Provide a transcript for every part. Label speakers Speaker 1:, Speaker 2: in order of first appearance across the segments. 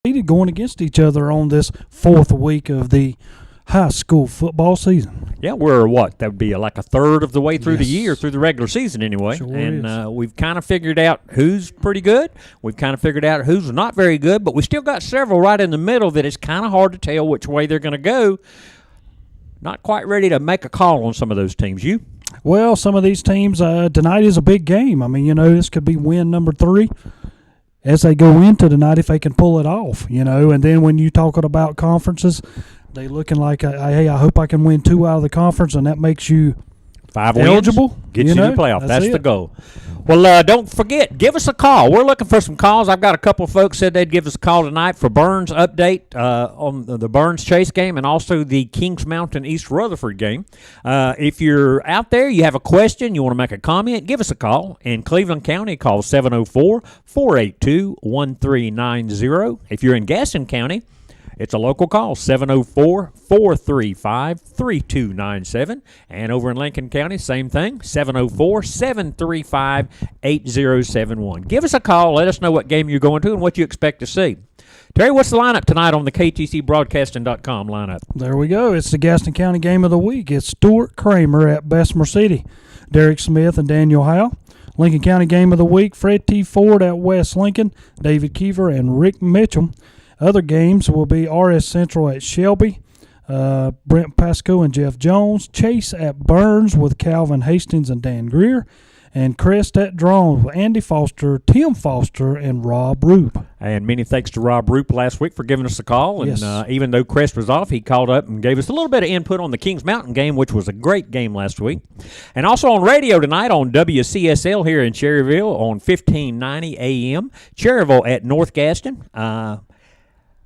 Speaker 1: going against each other on this fourth week of the high school football season.
Speaker 2: Yeah, we're what? That would be like a third of the way through the year, through the regular season anyway.
Speaker 1: Sure
Speaker 2: and we've kind of figured out who's pretty good. We've kind of figured out who's not very good, but we still got several right in the middle that it's kind of hard to tell which way they're going to go. Not quite ready to make a call on some of those teams. You?
Speaker 1: Well, some of these teams, tonight is a big game. I mean, this could be win number 3 as they go into tonight if they can pull it off, And then when you're talking about conferences, they looking like, hey, I hope I can win 2 out of the conference, and that makes you
Speaker 2: 5
Speaker 1: eligible.
Speaker 2: Wins, get you to the playoff. That's
Speaker 1: it.
Speaker 2: The goal. Well, don't forget, give us a call. We're looking for some calls. I've got a couple of folks said they'd give us a call tonight for Burns update on the Burns Chase game and also the Kings Mountain East Rutherford game. If you're out there, you have a question, you want to make a comment, give us a call. In Cleveland County, call 704-482-1390. If you're in Gaston County, it's a local call, 704-435-3297. And over in Lincoln County, same thing, 704-735-8071. Give us a call. Let us know what game you're going to and what you expect to see. Terry, what's the lineup tonight on the KTCBroadcasting.com lineup?
Speaker 1: There we go. It's the Gaston County game of the week. It's Stuart Kramer at Bessemer City, Derek Smith and Daniel Howe. Lincoln County game of the week, Fred T. Ford at West Lincoln, David Keever and Rick Mitchell. Other games will be RS Central at Shelby, Brent Pasco and Jeff Jones, Chase at Burns with Calvin Hastings and Dan Greer, and Crest at Drones with Andy Foster, Tim Foster, and Rob Roop.
Speaker 2: And many thanks to Rob Roop last week for giving us a call. And
Speaker 1: yes.
Speaker 2: Even though Crest was off, he called up and gave us a little bit of input on the Kings Mountain game, which was a great game last week. And also on radio tonight on WCSL here in Cherryville on 1590 AM. Cherryville at North Gaston.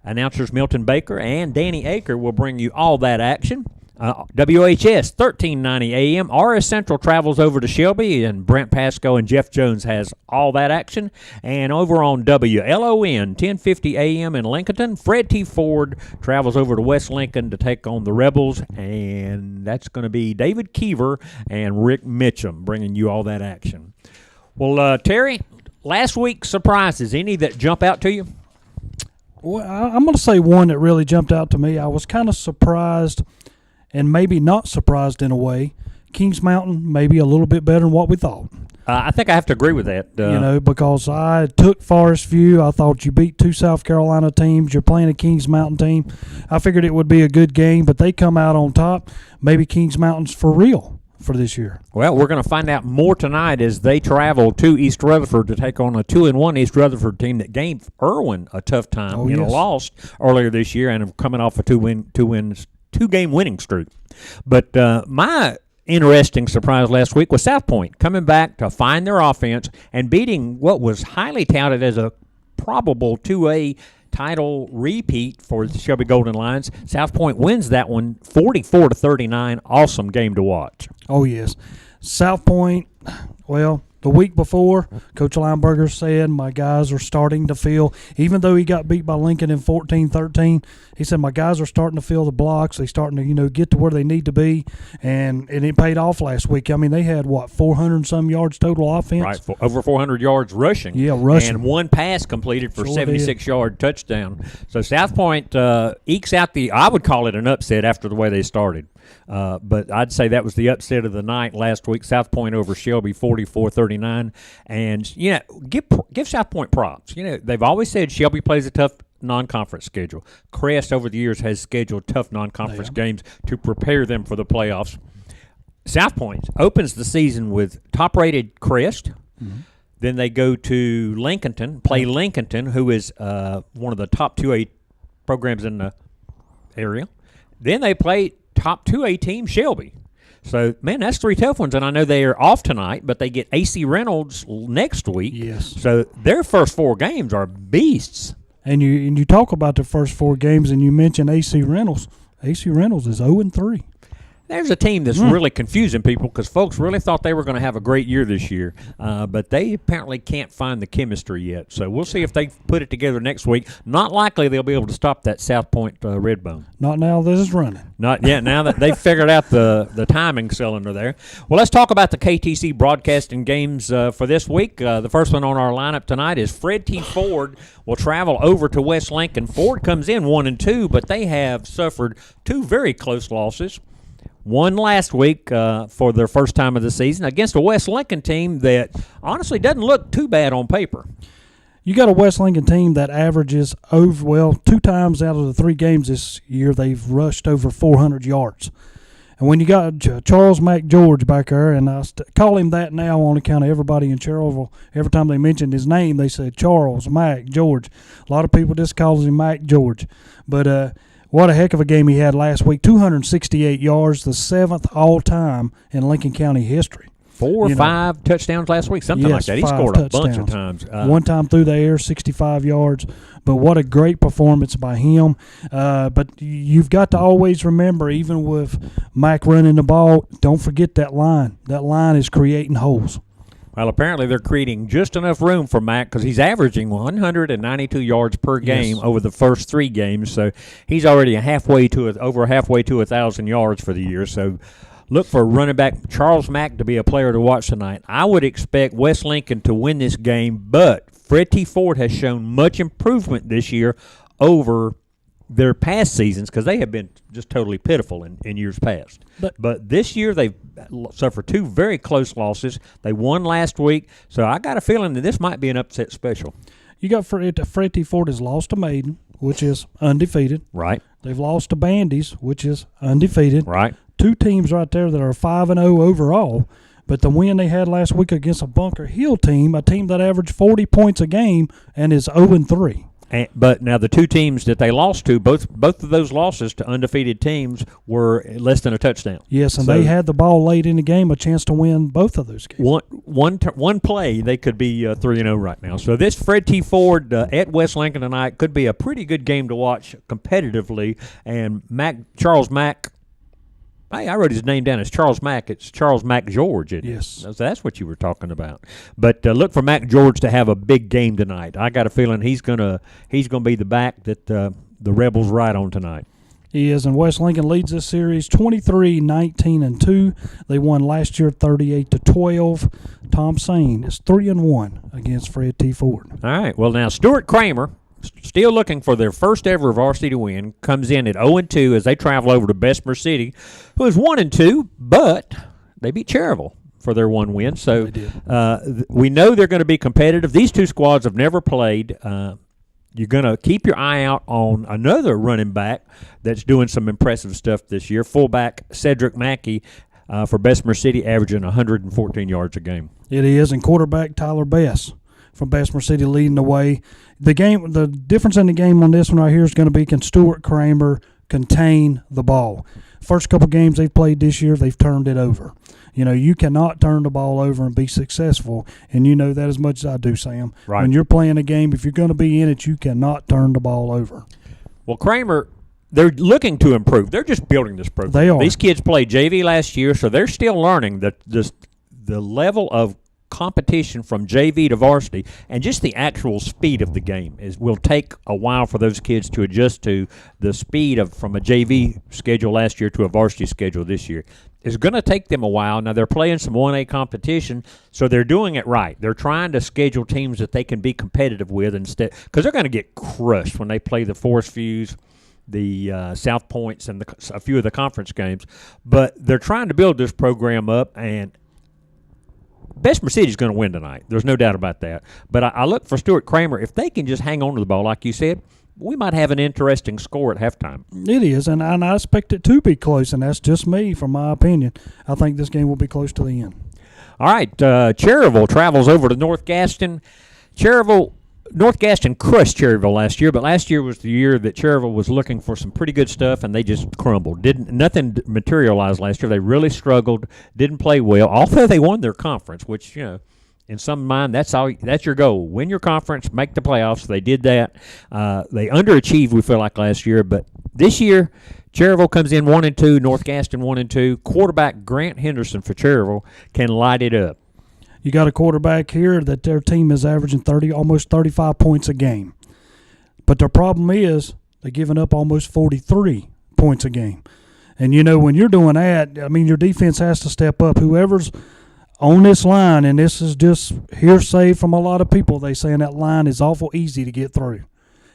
Speaker 2: Announcers Milton Baker and Danny Aker will bring you all that action. WHS 1390 AM. RS Central travels over to Shelby, and Brent Pasco and Jeff Jones has all that action. And over on WLON 1050 AM in Lincoln, Fred T. Ford travels over to West Lincoln to take on the Rebels, and that's going to be David Keever and Rick Mitchum bringing you all that action. Well, Terry, last week's surprises, any that jump out to you?
Speaker 1: Well, I'm going to say one that really jumped out to me. I was kind of surprised and maybe not surprised in a way. Kings Mountain maybe a little bit better than what we thought.
Speaker 2: I think I have to agree with that.
Speaker 1: Because I took Forest View. I thought you beat 2 South Carolina teams. You're playing a Kings Mountain team. I figured it would be a good game, but they come out on top. Maybe Kings Mountain's for real for this year.
Speaker 2: Well, we're going to find out more tonight as they travel to East Rutherford to take on a 2-1 East Rutherford team that gave Irwin a tough time a loss earlier this year and coming off a two-game winning streak. But my interesting surprise last week was South Point coming back to find their offense and beating what was highly touted as a probable 2A title repeat for the Shelby Golden Lions. South Point wins that one 44-39. Awesome game to watch.
Speaker 1: Oh, yes. South Point, well, the week before, Coach Lineberger said my guys are starting to feel, even though he got beat by Lincoln in 14-13, he said my guys are starting to feel the blocks. They're starting to, get to where they need to be, and it paid off last week. I mean, they had, 400-some yards total offense?
Speaker 2: Right, over 400 yards rushing.
Speaker 1: Yeah, rushing.
Speaker 2: And one pass completed for 76-yard touchdown. So South Point ekes out I would call it an upset after the way they started. But I'd say that was the upset of the night last week. South Point over Shelby 44-39. And, give South Point props. They've always said Shelby plays a tough non-conference schedule. Crest over the years has scheduled tough non-conference games to prepare them for the playoffs. South Point opens the season with top-rated Crest. Mm-hmm. Then they go to Lincolnton, play Lincolnton, who is one of the top 2A programs in the area. Then they play top 2A team Shelby. So, man, that's 3 tough ones, and I know they are off tonight, but they get AC Reynolds next week.
Speaker 1: Yes.
Speaker 2: So their first 4 games are beasts.
Speaker 1: And you talk about the first 4 games, and you mentioned AC Reynolds. AC Reynolds is 0-3.
Speaker 2: There's a team that's really confusing people because folks really thought they were going to have a great year this year, but they apparently can't find the chemistry yet. So we'll see if they put it together next week. Not likely they'll be able to stop that South Point Redbone.
Speaker 1: Not now this is running.
Speaker 2: Not yet. Now that they've figured out the timing cylinder there. Well, let's talk about the KTC broadcasting games for this week. The first one on our lineup tonight is Fred T. Ford will travel over to West Lincoln. Ford comes in 1-2, but they have suffered two very close losses. One last week for their first time of the season against a West Lincoln team that honestly doesn't look too bad on paper.
Speaker 1: You got a West Lincoln team that averages over, 2 times out of the 3 games this year, they've rushed over 400 yards. And when you got Charles Mack George back there, and I call him that now on account of everybody in Cherylville, every time they mentioned his name, they said Charles Mack George. A lot of people just calls him Mack George. But what a heck of a game he had last week. 268 yards, the 7th all-time in Lincoln County history.
Speaker 2: 4 or 5 touchdowns last week, something like that. He scored a bunch of times.
Speaker 1: One time through the air, 65 yards. But what a great performance by him. But you've got to always remember, even with Mike running the ball, don't forget that line. That line is creating holes.
Speaker 2: Well, apparently they're creating just enough room for Mac because he's averaging 192 yards per game over the first 3 games. So he's already over halfway to 1,000 yards for the year. So look for running back Charles Mack to be a player to watch tonight. I would expect West Lincoln to win this game, but Fred T. Ford has shown much improvement this year over their past seasons because they have been just totally pitiful in years past. But this year they've suffered 2 very close losses. They won last week, so I got a feeling that this might be an upset special.
Speaker 1: You got Fred T. Ford has lost to Maiden, which is undefeated.
Speaker 2: Right.
Speaker 1: They've lost to Bandy's, which is undefeated.
Speaker 2: Right. 2
Speaker 1: teams right there that are 5-0 overall. But the win they had last week against a Bunker Hill team, a team that averaged 40 points a game and is 0-3.
Speaker 2: But now the 2 teams that they lost to, both of those losses to undefeated teams were less than a touchdown.
Speaker 1: Yes, and they had the ball late in the game, a chance to win both of those games.
Speaker 2: One play, they could be 3-0 right now. So this Fred T. Ford at West Lincoln tonight could be a pretty good game to watch competitively. And Charles Mack, hey, I wrote his name down as Charles Mack. It's Charles Mack George.
Speaker 1: Yes.
Speaker 2: So that's what you were talking about. But look for Mack George to have a big game tonight. I got a feeling he's gonna be the back that the Rebels ride on tonight.
Speaker 1: He is, and West Lincoln leads this series 23-19-2. They won last year 38-12. Tom Sane is 3-1 against Fred T. Ford.
Speaker 2: All right. Well, now Stuart Kramer, still looking for their first ever varsity win, comes in at 0-2 as they travel over to Bessemer City, who is 1-2, but they beat Cherryville for their 1 win. So we know they're going to be competitive. These 2 squads have never played. You're going to keep your eye out on another running back that's doing some impressive stuff this year, fullback Cedric Mackey for Bessemer City, averaging 114 yards a game.
Speaker 1: It is, and quarterback Tyler Bess from Bessemer City leading the way. The difference in the game on this one right here is going to be, can Stuart Kramer contain the ball? First couple games they've played this year, they've turned it over. You cannot turn the ball over and be successful, and you know that as much as I do, Sam.
Speaker 2: Right.
Speaker 1: When you're playing a game, if you're going to be in it, you cannot turn the ball over.
Speaker 2: Well, Kramer, they're looking to improve. They're just building this program.
Speaker 1: They are.
Speaker 2: These kids played JV last year, so they're still learning the level of competition from JV to varsity, and just the actual speed of the game will take a while for those kids to adjust to the speed from a JV schedule last year to a varsity schedule this year. It's going to take them a while. Now, they're playing some 1A competition, so they're doing it right. They're trying to schedule teams that they can be competitive with instead, because they're going to get crushed when they play the Forest Views, the South Points, and a few of the conference games. But they're trying to build this program up, and Bessemer City's going to win tonight. There's no doubt about that. But I look for Stuart Kramer. If they can just hang on to the ball, like you said, we might have an interesting score at halftime.
Speaker 1: It is, and I expect it to be close, and that's just me, from my opinion. I think this game will be close to the end.
Speaker 2: All right, Cherryville travels over to North Gaston. North Gaston crushed Cherryville last year, but last year was the year that Cherryville was looking for some pretty good stuff, and they just crumbled. Nothing materialized last year. They really struggled, didn't play well, although they won their conference, which, in some mind, that's your goal. Win your conference, make the playoffs. They did that. They underachieved, we feel like, last year, but This year, Cherryville comes in 1-2, North Gaston 1-2. Quarterback Grant Henderson for Cherryville can light it up.
Speaker 1: You got a quarterback here that their team is averaging almost 35 points a game. But their problem is they're giving up almost 43 points a game. And, when you're doing that, your defense has to step up. Whoever's on this line, and this is just hearsay from a lot of people, they saying that line is awful easy to get through.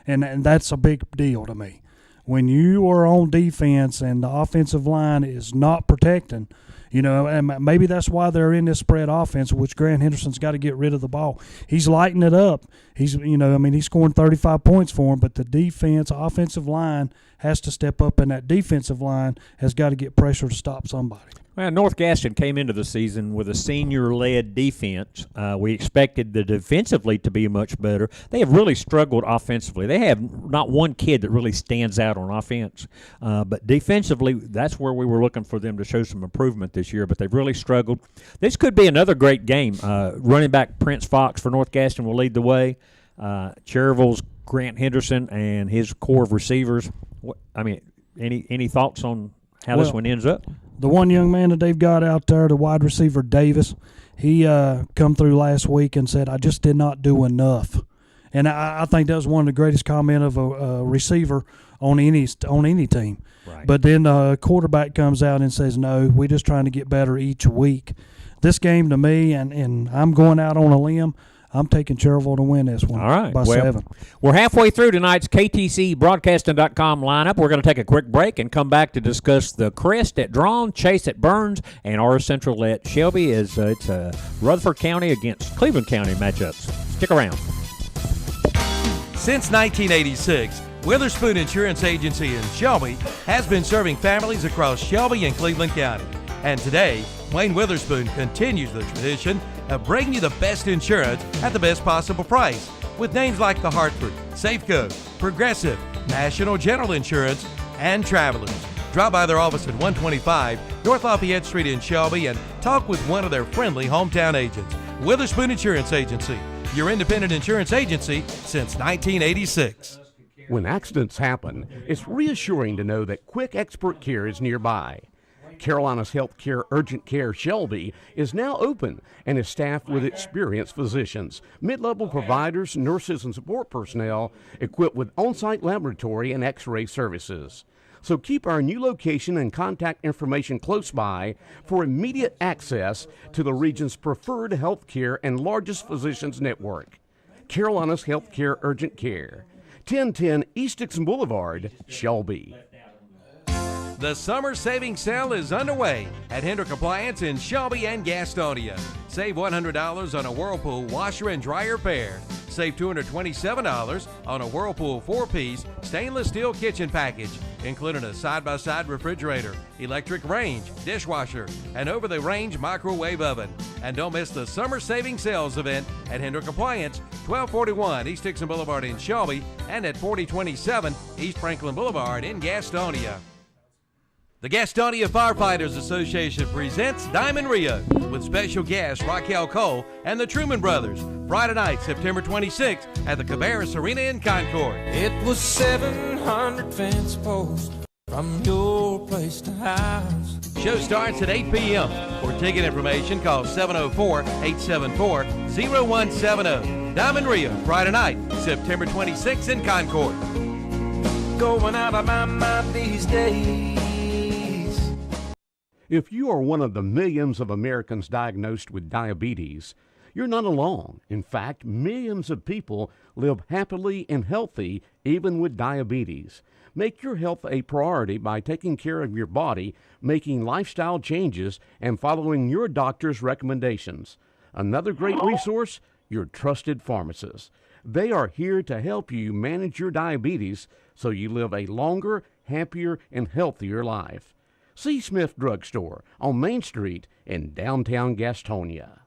Speaker 1: And that's a big deal to me. When you are on defense and the offensive line is not protecting, and maybe that's why they're in this spread offense, which Grant Henderson's got to get rid of the ball. He's lighting it up. He's scoring 35 points for him, but the offensive line has to step up, and that defensive line has got to get pressure to stop somebody.
Speaker 2: Well, North Gaston came into the season with a senior-led defense. We expected the defensively to be much better. They have really struggled offensively. They have not one kid that really stands out on offense. But defensively, that's where we were looking for them to show some improvement this year, but they've really struggled. This could be another great game. Running back Prince Fox for North Gaston will lead the way. Cherryville's Grant Henderson and his core of receivers. Any thoughts on how this one ends up?
Speaker 1: The one young man that they've got out there, the wide receiver Davis, he come through last week and said, "I just did not do enough." And I think that was one of the greatest comments of a receiver on any team.
Speaker 2: Right.
Speaker 1: But then the quarterback comes out and says, "No, we're just trying to get better each week." This game to me, and I'm going out on a limb, I'm taking Cherryville to win this one.
Speaker 2: All right.
Speaker 1: By 7.
Speaker 2: We're halfway through tonight's KTCBroadcasting.com lineup. We're going to take a quick break and come back to discuss the Crest at Drawn, Chase at Burns, and R Central at Shelby as it's a Rutherford County against Cleveland County matchups. Stick around.
Speaker 3: Since 1986, Witherspoon Insurance Agency in Shelby has been serving families across Shelby and Cleveland County. And today, Wayne Witherspoon continues the tradition of bringing you the best insurance at the best possible price with names like the Hartford, Safeco, Progressive, National General Insurance, and Travelers. Drop by their office at 125 North Lafayette Street in Shelby and talk with one of their friendly hometown agents. Witherspoon Insurance Agency, your independent insurance agency since 1986.
Speaker 4: When accidents happen, it's reassuring to know that quick expert care is nearby. Carolina's Healthcare Urgent Care Shelby is now open and is staffed with experienced physicians, mid-level providers, nurses, and support personnel equipped with on-site laboratory and x-ray services. So keep our new location and contact information close by for immediate access to the region's preferred healthcare and largest physicians network. Carolina's Healthcare Urgent Care, 1010 East Dixon Boulevard, Shelby.
Speaker 3: The summer savings sale is underway at Hendrick Appliance in Shelby and Gastonia. Save $100 on a Whirlpool washer and dryer pair. Save $227 on a Whirlpool 4-piece stainless steel kitchen package, including a side-by-side refrigerator, electric range, dishwasher, and over-the-range microwave oven. And don't miss the summer savings sales event at Hendrick Appliance, 1241 East Dixon Boulevard in Shelby and at 4027 East Franklin Boulevard in Gastonia. The Gastonia Firefighters Association presents Diamond Rio with special guests Raquel Cole and the Truman Brothers. Friday night, September 26th at the Cabarrus Arena in Concord.
Speaker 5: It was 700 fence posts from your place to house.
Speaker 3: Show starts at 8 p.m. For ticket information, call 704-874-0170. Diamond Rio, Friday night, September 26th in Concord.
Speaker 5: Going out of my mind these days.
Speaker 4: If you are one of the millions of Americans diagnosed with diabetes, you're not alone. In fact, millions of people live happily and healthy even with diabetes. Make your health a priority by taking care of your body, making lifestyle changes, and following your doctor's recommendations. Another great resource, your trusted pharmacist. They are here to help you manage your diabetes so you live a longer, happier, and healthier life. C. Smith Drugstore on Main Street in downtown Gastonia.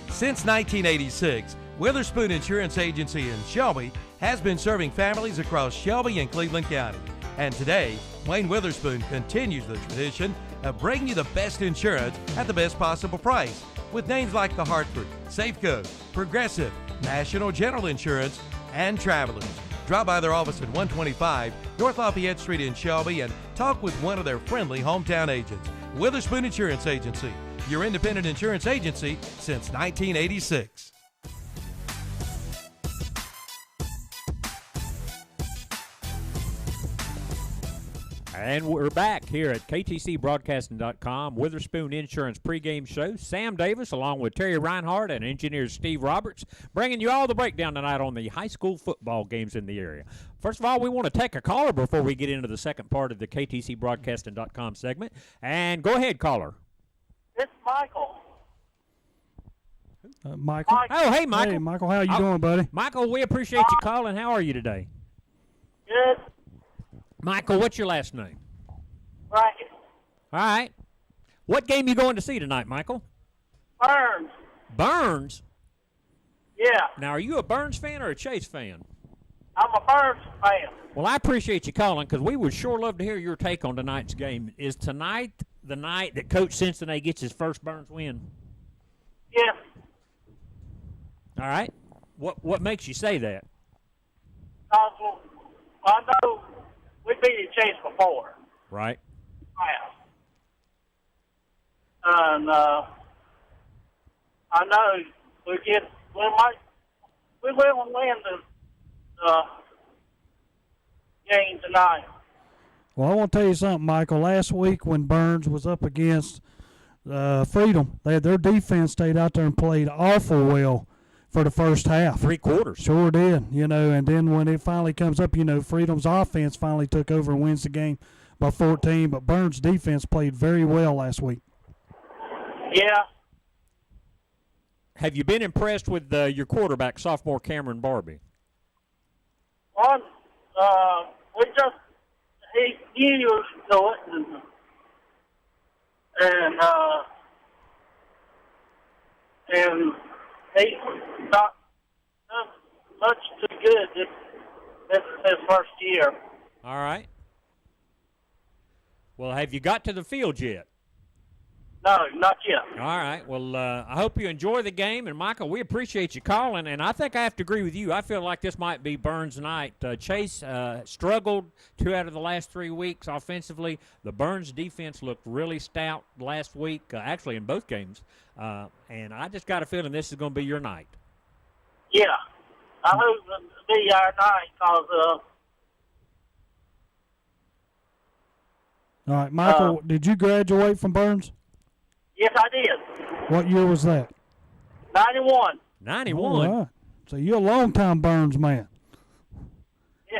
Speaker 3: Since 1986, Witherspoon Insurance Agency in Shelby has been serving families across Shelby and Cleveland County. And today, Wayne Witherspoon continues the tradition of bringing you the best insurance at the best possible price with names like the Hartford, Safeco, Progressive, National General Insurance, and Travelers. Drop by their office at 125 North Lafayette Street in Shelby, and talk with one of their friendly hometown agents. Witherspoon Insurance Agency, your independent insurance agency since 1986.
Speaker 2: And we're back here at KTCBroadcasting.com, Witherspoon Insurance Pregame Show. Sam Davis, along with Terry Reinhardt and engineer Steve Roberts, bringing you all the breakdown tonight on the high school football games in the area. First of all, we want to take a caller before we get into the second part of the KTCBroadcasting.com segment. And go ahead, caller.
Speaker 6: It's Michael.
Speaker 1: Michael.
Speaker 2: Oh, hey, Michael.
Speaker 1: Hey, Michael, how you doing, buddy?
Speaker 2: Michael, we appreciate you calling. How are you today?
Speaker 6: Good.
Speaker 2: Michael, what's your last name?
Speaker 6: Bracket.
Speaker 2: All right. What game you going to see tonight, Michael?
Speaker 6: Burns.
Speaker 2: Burns?
Speaker 6: Yeah.
Speaker 2: Now, are you a Burns fan or a Chase fan?
Speaker 6: I'm a Burns fan.
Speaker 2: Well, I appreciate you calling because we would sure love to hear your take on tonight's game. Is tonight the night that Coach Cincinnati gets his first Burns win?
Speaker 6: Yes.
Speaker 2: All right. What makes you say that?
Speaker 6: I know we beat Chase before.
Speaker 2: Right.
Speaker 6: Yeah. And I know we will win the game tonight.
Speaker 1: Well, I want to tell you something, Michael. Last week when Burns was up against Freedom, their defense stayed out there and played awful well for the first half.
Speaker 2: 3 quarters.
Speaker 1: Sure did, and then when it finally comes up, Freedom's offense finally took over and wins the game by 14, but Burns' defense played very well last week.
Speaker 6: Yeah.
Speaker 2: Have you been impressed with your quarterback, sophomore Cameron Barbie?
Speaker 6: One, he used to it, and he's not much too good this his first year.
Speaker 2: All right. Well, have you got to the field yet?
Speaker 6: No, not yet.
Speaker 2: All right. Well, I hope you enjoy the game. And, Michael, we appreciate you calling. And I think I have to agree with you. I feel like this might be Burns' night. Chase struggled 2 out of the last 3 weeks offensively. The Burns defense looked really stout last week, actually in both games. And I just got a feeling this is going to be your night.
Speaker 6: Yeah. I hope it'll be our night because
Speaker 1: All right, Michael, did you graduate from Burns?
Speaker 6: yes, I did.
Speaker 1: What year was that?
Speaker 6: 91.
Speaker 2: 91.
Speaker 1: All right. So you're a long-time Burns man.
Speaker 6: Yeah.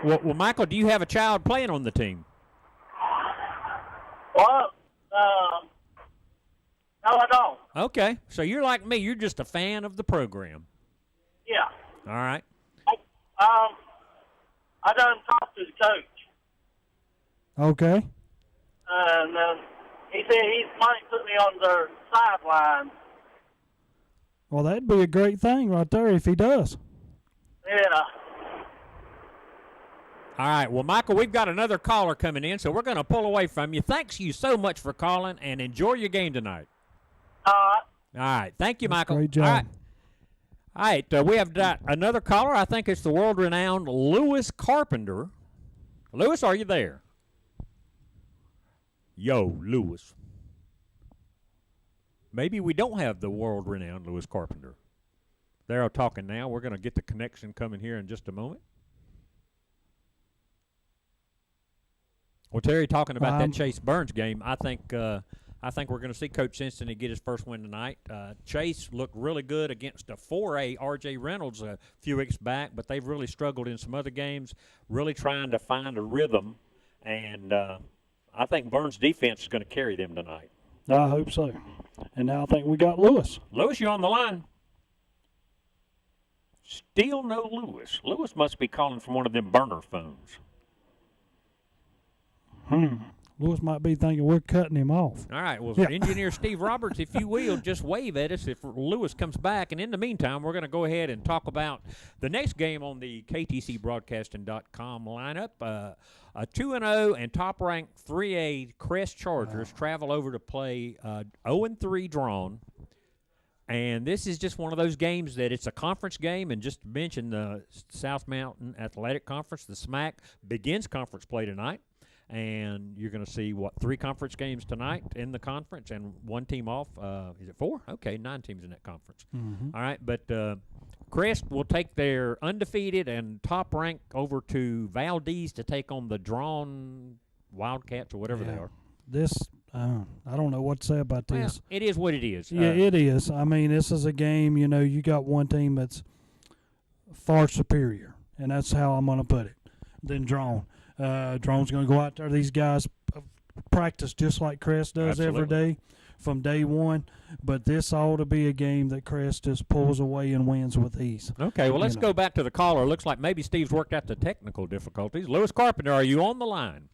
Speaker 2: Well, Michael, do you have a child playing on the team?
Speaker 6: Well, no, I don't.
Speaker 2: Okay. So you're like me. You're just a fan of the program.
Speaker 6: Yeah.
Speaker 2: All right.
Speaker 6: I done talked to the coach,
Speaker 1: Okay.
Speaker 6: and he said he might put me on their sideline.
Speaker 1: Well, that'd be a great thing right there if he does.
Speaker 6: Yeah.
Speaker 2: All right. Well, Michael, we've got another caller coming in, so we're going to pull away from you. Thanks you so much for calling, and enjoy your game tonight. All right. Thank you, Michael.
Speaker 1: Great job.
Speaker 2: All right. All right. We have got another caller. I think it's the world-renowned Lewis Carpenter. Lewis, are you there? Yo, Lewis. Maybe we don't have the world-renowned Lewis Carpenter. They're talking now. We're going to get the connection coming here in just a moment. Well, Terry, talking about that Chase Burns game, I think we're going to see Coach Cincinnati get his first win tonight. Chase looked really good against a 4A R.J. Reynolds a few weeks back, but they've really struggled in some other games, really trying to find a rhythm. And I think Burns' defense is going to carry them tonight.
Speaker 1: I hope so. And now I think we got Lewis.
Speaker 2: Lewis, you on the line? Still no Lewis. Lewis must be calling from one of them burner phones.
Speaker 1: Lewis might be thinking we're cutting him off.
Speaker 2: All right. Well,
Speaker 1: Yeah.
Speaker 2: Engineer Steve Roberts, if you will, just wave at us if Lewis comes back. And in the meantime, we're going to go ahead and talk about the next game on the KTCBroadcasting.com lineup. A 2-0 and top-ranked 3A Crest Chargers travel over to play 0-3 drawn And this is just one of those games that it's a conference game. And just to mention, the South Mountain Athletic Conference, the SMAC, begins conference play tonight. And you're going to see, 3 conference games tonight in the conference and 1 team off. Is it 4? Okay, 9 teams in that conference.
Speaker 1: Mm-hmm.
Speaker 2: All right, but Crest will take their undefeated and top rank over to Valdez to take on the drawn Wildcats or whatever they are.
Speaker 1: This, I don't know what to say about this.
Speaker 2: Well, it is what it is.
Speaker 1: Yeah, it is. I mean, this is a game, you got one team that's far superior, and that's how I'm going to put it, than Drone. Drone's going to go out there. These guys practice just like Crest does every day from day one, but this ought to be a game that Crest just pulls away and wins with ease.
Speaker 2: Okay, well, let's go back to the caller. Looks like maybe Steve's worked out the technical difficulties. Lewis Carpenter, are you on the line?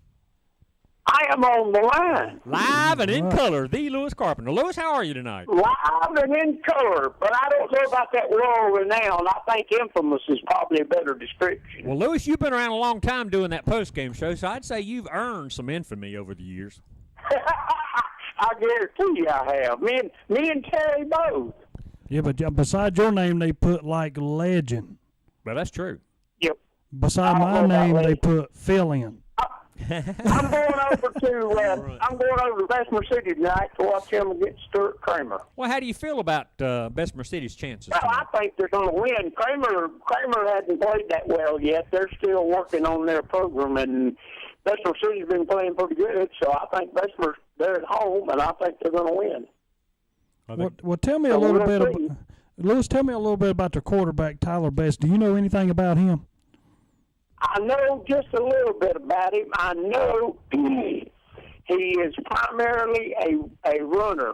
Speaker 7: I am on the line.
Speaker 2: Live and in color, the Lewis Carpenter. Lewis, how are you tonight?
Speaker 7: Live and in color, but I don't know about that world-renowned. I think infamous is probably a better description.
Speaker 2: Well, Lewis, you've been around a long time doing that post-game show, so I'd say you've earned some infamy over the years.
Speaker 7: I guarantee you I have. Me and Terry both.
Speaker 1: Yeah, but beside your name, they put, legend.
Speaker 2: Well, that's true.
Speaker 7: Yep.
Speaker 1: Beside my name, they put fill-in.
Speaker 7: I'm going over to Bessemer City tonight to watch him against Stuart Kramer.
Speaker 2: Well, how do you feel about Bessemer City's chances?
Speaker 7: Well, I think they're going to win. Kramer hasn't played that well yet. They're still working on their program, and Bessemer City's been playing pretty good. So I think they're at home, and I think they're going to win.
Speaker 1: Well, tell me a little bit about Lewis. Tell me a little bit about their quarterback, Tyler Best. Do you know anything about him?
Speaker 7: I know just a little bit about him. I know he is primarily a runner.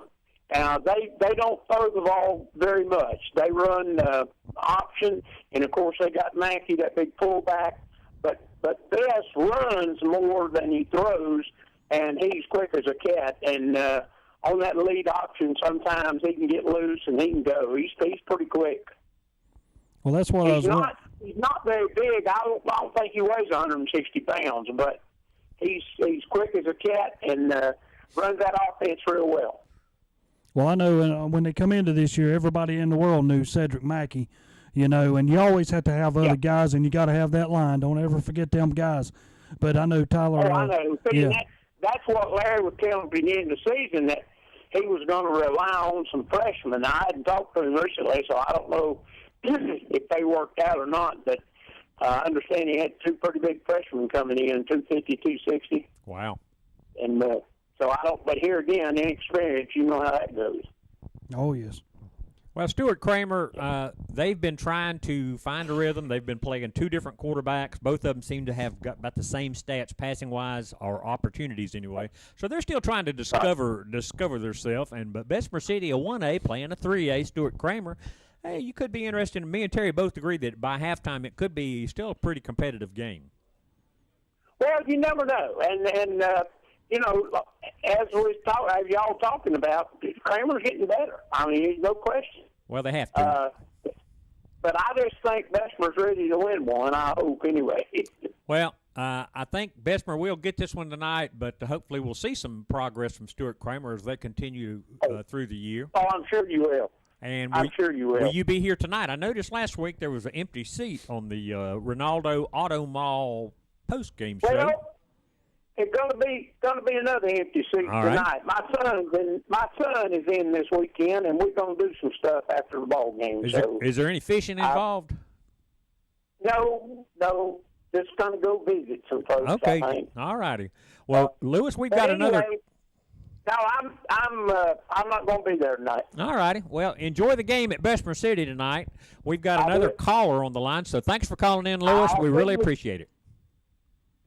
Speaker 7: They don't throw the ball very much. They run option, and of course they got Mackey, that big fullback. But Best runs more than he throws, and he's quick as a cat. And on that lead option, sometimes he can get loose and he can go. He's pretty quick.
Speaker 1: Well, that's what
Speaker 7: He's not very big. I don't think he weighs 160 pounds, but he's quick as a cat and runs that offense real well.
Speaker 1: Well, I know when they come into this year, everybody in the world knew Cedric Mackey, and you always have to have other guys, and you got to have that line. Don't ever forget them guys. But I know Tyler.
Speaker 7: I know. That's what Larry was telling me at the end of the season, that he was going to rely on some freshmen. I hadn't talked to him recently, so I don't know if they worked out or not, but I understand he had 2 pretty big freshmen coming in, 250, 260.
Speaker 2: Wow.
Speaker 7: And so I don't, but here again, inexperience, you know how that goes.
Speaker 1: Oh, yes.
Speaker 2: Well, Stuart Kramer, they've been trying to find a rhythm. They've been playing 2 different quarterbacks. Both of them seem to have got about the same stats, passing-wise, or opportunities anyway. So they're still trying to discover themselves. But Bessemer City, a 1A, playing a 3A, Stuart Kramer. Hey, you could be interested. Me and Terry both agree that by halftime it could be still a pretty competitive game.
Speaker 7: Well, you never know. And as y'all talking about, Kramer's getting better. I mean, there's no question.
Speaker 2: Well, they have to.
Speaker 7: But I just think Bessemer's ready to win one, I hope, anyway.
Speaker 2: Well, I think Bessemer will get this one tonight, but hopefully we'll see some progress from Stuart Kramer as they continue through the year.
Speaker 7: Oh, I'm sure you will.
Speaker 2: And
Speaker 7: I'm sure you will.
Speaker 2: Will you be here tonight? I noticed last week there was an empty seat on the Ronaldo Auto Mall post-game show.
Speaker 7: Well, it's gonna be another empty seat tonight. Right. My son is in this weekend, and we're gonna do some stuff after the ball game.
Speaker 2: Is there any fishing involved?
Speaker 7: No. Just gonna go visit some folks.
Speaker 2: Okay.
Speaker 7: I think.
Speaker 2: All righty. Well, Lewis, we've got another.
Speaker 7: No, I'm not going to be there tonight.
Speaker 2: All righty. Well, enjoy the game at Bessemer City tonight. We've got another caller on the line, so thanks for calling in, Lewis. We really appreciate it.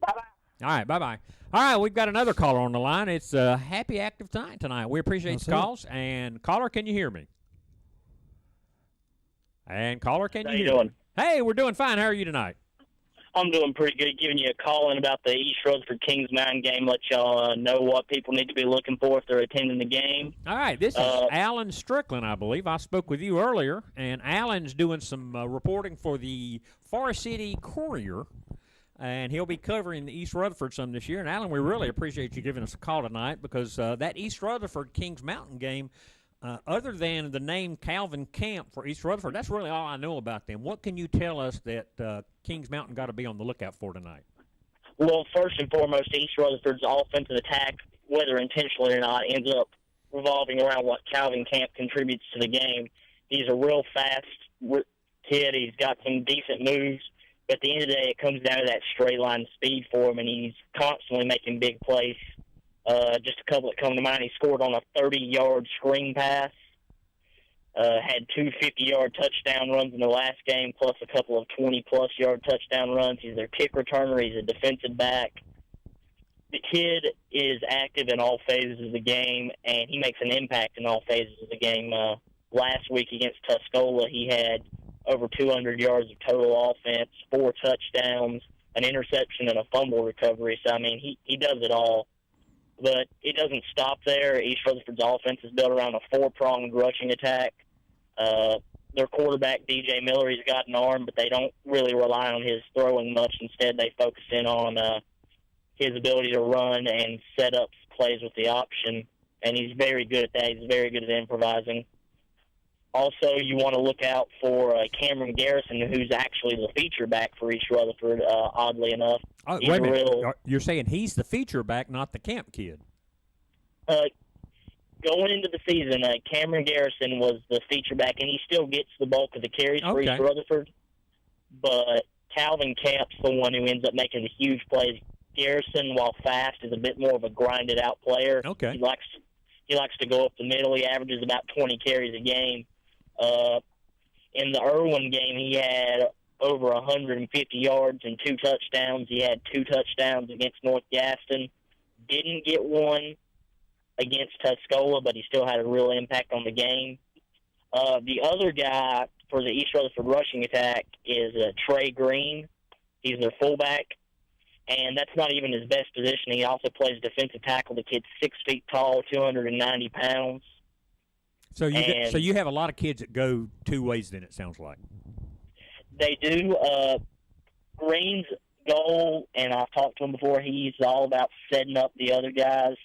Speaker 7: Bye-bye.
Speaker 2: All right, bye-bye. All right, we've got another caller on the line. It's a happy, active time tonight. We appreciate the calls. And, caller, can you hear me? And, caller, can you hear me?
Speaker 8: How you doing?
Speaker 2: Hey, we're doing fine. How are you tonight?
Speaker 8: I'm doing pretty good. Giving you a call in about the East Rutherford Kings Mountain game. Let y'all know what people need to be looking for if they're attending the game.
Speaker 2: All right. This is Alan Strickland, I believe. I spoke with you earlier, and Alan's doing some reporting for the Forest City Courier, and he'll be covering the East Rutherford some this year. And, Alan, we really appreciate you giving us a call tonight because that East Rutherford Kings Mountain game, Other than the name Calvin Camp for East Rutherford, that's really all I know about them. What can you tell us that Kings Mountain got to be on the lookout for tonight?
Speaker 8: Well, first and foremost, East Rutherford's offensive attack, whether intentionally or not, ends up revolving around what Calvin Camp contributes to the game. He's a real fast kid. He's got some decent moves. But at the end of the day, it comes down to that straight line speed for him, and he's constantly making big plays. Just a couple that come to mind. He scored on a 30-yard screen pass, had two 50-yard touchdown runs in the last game, plus a couple of 20-plus yard touchdown runs. He's their kick returner. He's a defensive back. The kid is active in all phases of the game, and he makes an impact in all phases of the game. Last week against Tuscola, he had over 200 yards of total offense, 4 touchdowns, an interception, and a fumble recovery. So, I mean, he does it all. But it doesn't stop there. East Rutherford's offense is built around a 4-pronged rushing attack. Their quarterback, DJ Miller, he's got an arm, but they don't really rely on his throwing much. Instead, they focus in on his ability to run and set up plays with the option. And he's very good at that. He's very good at improvising. Also, you want to look out for Cameron Garrison, who's actually the feature back for East Rutherford, oddly enough.
Speaker 2: Oh, wait a minute. You're saying he's the feature back, not the camp kid?
Speaker 8: Going into the season, Cameron Garrison was the feature back, and he still gets the bulk of the carries for East Rutherford. But Calvin Camp's the one who ends up making the huge plays. Garrison, while fast, is a bit more of a grinded-out player.
Speaker 2: Okay.
Speaker 8: He likes to go up the middle. He averages about 20 carries a game. In the Irwin game, he had over 150 yards and 2 touchdowns. He had 2 touchdowns against North Gaston. Didn't get one against Tuscola, but he still had a real impact on the game. The other guy for the East Rutherford rushing attack is Trey Green. He's their fullback, and that's not even his best position. He also plays defensive tackle. The kid's 6 feet tall, 290 pounds.
Speaker 2: So you have a lot of kids that go 2 ways. Then it sounds like
Speaker 8: they do. Green's goal, and I've talked to him before. He's all about setting up the other guys.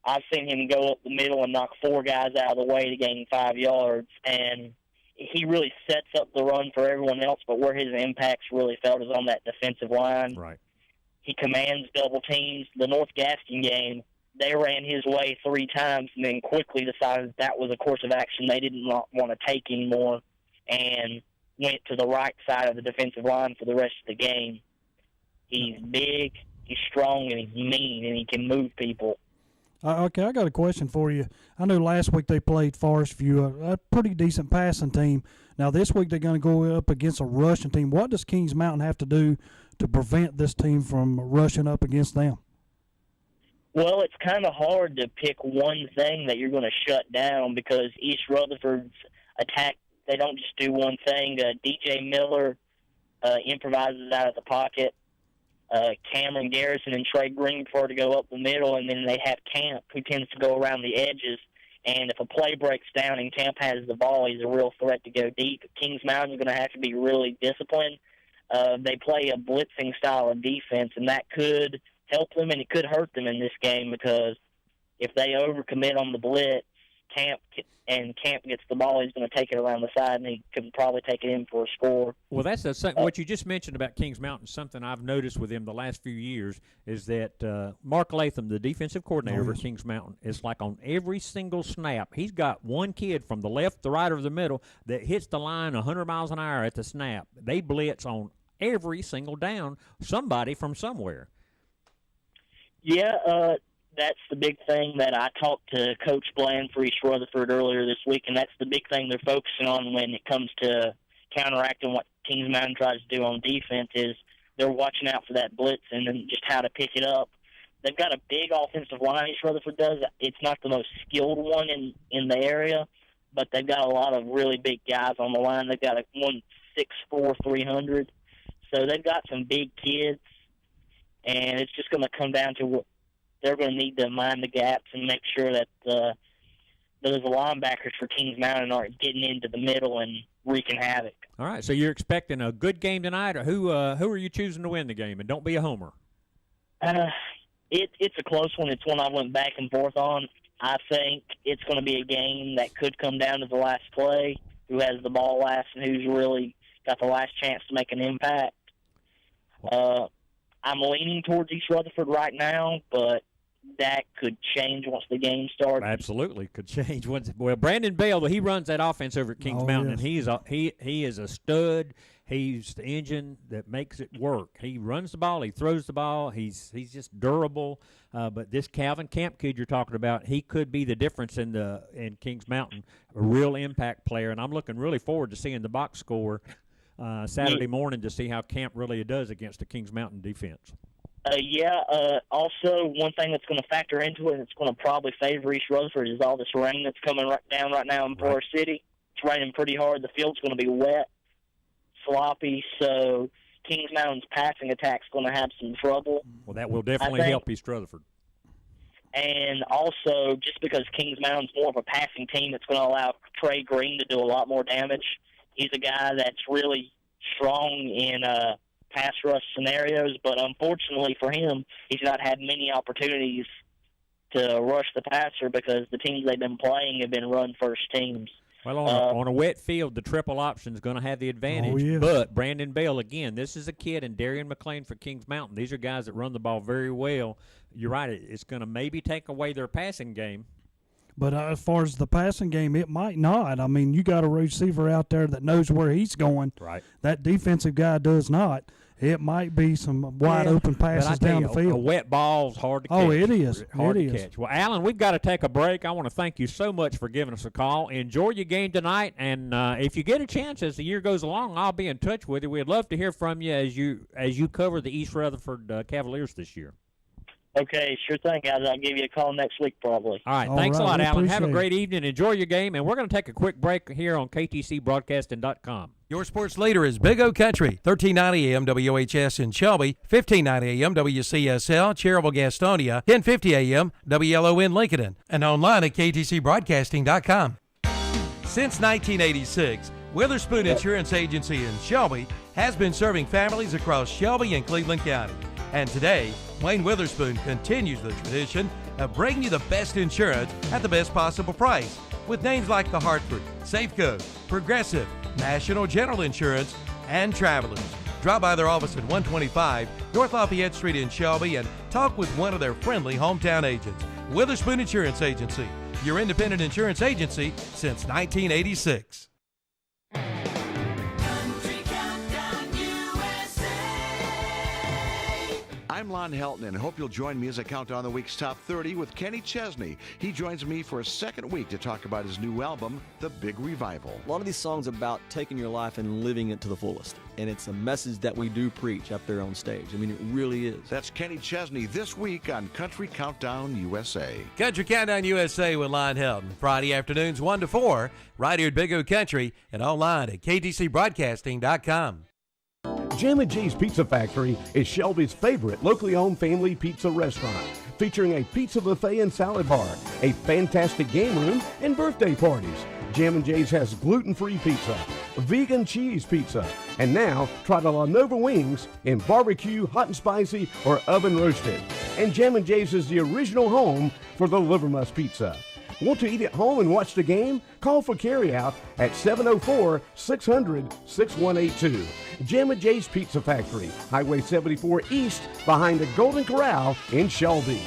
Speaker 8: I've seen him go up the middle and knock 4 guys out of the way to gain 5 yards, and he really sets up the run for everyone else. But where his impact's really felt is on that defensive line.
Speaker 2: Right.
Speaker 8: He commands double teams. The North Gaston game, they ran his way 3 times and then quickly decided that was a course of action they didn't want to take anymore and went to the right side of the defensive line for the rest of the game. He's big, he's strong, and he's mean, and he can move people.
Speaker 1: Okay, I got a question for you. I know last week they played Forest View, a pretty decent passing team. Now this week they're going to go up against a rushing team. What does Kings Mountain have to do to prevent this team from rushing up against them?
Speaker 8: Well, it's kind of hard to pick one thing that you're going to shut down because East Rutherford's attack, they don't just do one thing. DJ Miller improvises out of the pocket. Cameron Garrison and Trey Green prefer to go up the middle, and then they have Camp, who tends to go around the edges. And if a play breaks down and Camp has the ball, he's a real threat to go deep. Kings Mountain is going to have to be really disciplined. They play a blitzing style of defense, and that could help them and it could hurt them in this game because if they overcommit on the blitz, Camp gets the ball, he's going to take it around the side, and he could probably take it in for a score.
Speaker 2: Well, that's what you just mentioned about Kings Mountain. Something I've noticed with him the last few years is that Mark Latham, the defensive coordinator for Kings Mountain, is like on every single snap, he's got one kid from the left, the right, or the middle that hits the line 100 miles an hour at the snap. They blitz on every single down, somebody from somewhere.
Speaker 8: Yeah, that's the big thing that I talked to Coach Bland for East Rutherford earlier this week, and that's the big thing they're focusing on when it comes to counteracting what Kings Mountain tries to do on defense is they're watching out for that blitz and then just how to pick it up. They've got a big offensive line, East Rutherford does. It's not the most skilled one in the area, but they've got a lot of really big guys on the line. They've got one 6'4", 300. So they've got some big kids, and it's just going to come down to what they're going to need to mind the gaps and make sure that those linebackers for Kings Mountain aren't getting into the middle and wreaking havoc.
Speaker 2: All right, so you're expecting a good game tonight, or who are you choosing to win the game? And don't be a homer.
Speaker 8: It's a close one. It's one I went back and forth on. I think it's going to be a game that could come down to the last play, who has the ball last and who's really got the last chance to make an impact. I'm leaning towards East Rutherford right now, but that could change once the game starts.
Speaker 2: Absolutely, could change once. Well, Brandon Bell, he runs that offense over at Kings Mountain,
Speaker 1: yes.
Speaker 2: and he is a stud. He's the engine that makes it work. He runs the ball, he throws the ball. He's just durable. But this Calvin Camp kid you're talking about, he could be the difference in Kings Mountain, a real impact player. And I'm looking really forward to seeing the box score Saturday morning to see how Camp really does against the Kings Mountain defense.
Speaker 8: Also, one thing that's going to factor into it, and it's going to probably favor East Rutherford, is all this rain that's coming down right now in Forest City. It's raining pretty hard. The field's going to be wet, sloppy, so Kings Mountain's passing attack's going to have some trouble.
Speaker 2: Well, that will definitely help East Rutherford.
Speaker 8: And also, just because Kings Mountain's more of a passing team, it's going to allow Trey Green to do a lot more damage. He's a guy that's really strong in pass rush scenarios, but unfortunately for him, he's not had many opportunities to rush the passer because the teams they've been playing have been run-first teams.
Speaker 2: Well, on a wet field, the triple option is going to have the advantage.
Speaker 1: Oh, yes.
Speaker 2: But Brandon Bell, again, this is a kid, and Darian McLean for Kings Mountain. These are guys that run the ball very well. You're right. It's going to maybe take away their passing game.
Speaker 1: But as far as the passing game, it might not. I mean, you got a receiver out there that knows where he's going.
Speaker 2: Right.
Speaker 1: That defensive guy does not. It might be some wide-open passes down the field.
Speaker 2: A wet ball's hard to catch.
Speaker 1: Oh, it is.
Speaker 2: Hard
Speaker 1: it
Speaker 2: to
Speaker 1: is.
Speaker 2: catch. Well, Alan, we've got to take a break. I want to thank you so much for giving us a call. Enjoy your game tonight, and if you get a chance as the year goes along, I'll be in touch with you. We'd love to hear from you as you cover the East Rutherford Cavaliers this year.
Speaker 8: Okay, sure thing, guys. I'll give you a call next week probably.
Speaker 2: All right. Thanks a lot,
Speaker 1: we
Speaker 2: Alan. Have a
Speaker 1: appreciate
Speaker 2: great evening. Enjoy your game, and we're going to take a quick break here on KTCBroadcasting.com.
Speaker 3: Your sports leader is Big O Country, 1390 AM WOHS in Shelby, 1590 AM WCSL, Cherryville, Gastonia, 1050 AM WLON Lincoln, and online at KTCBroadcasting.com. Since 1986, Witherspoon Insurance Agency in Shelby has been serving families across Shelby and Cleveland County. And today, Wayne Witherspoon continues the tradition of bringing you the best insurance at the best possible price with names like the Hartford, Safeco, Progressive, National General Insurance, and Travelers. Drop by their office at 125 North Lafayette Street in Shelby and talk with one of their friendly hometown agents. Witherspoon Insurance Agency, your independent insurance agency since 1986.
Speaker 9: I'm Lon Helton, and I hope you'll join me as I count down the week's top 30 with Kenny Chesney. He joins me for a second week to talk about his new album, The Big Revival.
Speaker 10: A lot of these songs are about taking your life and living it to the fullest. And it's a message that we do preach up there on stage. I mean, it really is.
Speaker 9: That's Kenny Chesney this week on Country Countdown USA.
Speaker 3: Country Countdown USA with Lon Helton. Friday afternoons 1 to 4, right here at Big O Country and online at KTCBroadcasting.com.
Speaker 4: Jam & J's Pizza Factory is Shelby's favorite locally owned family pizza restaurant, featuring a pizza buffet and salad bar, a fantastic game room, and birthday parties. Jam & J's has gluten-free pizza, vegan cheese pizza, and now try the La Nova wings in barbecue, hot and spicy, or oven roasted. And Jam & J's is the original home for the Livermus pizza. Want to eat at home and watch the game? Call for carryout at 704-600-6182. Jam & J's Pizza Factory, Highway 74 East, behind the Golden Corral in Shelby.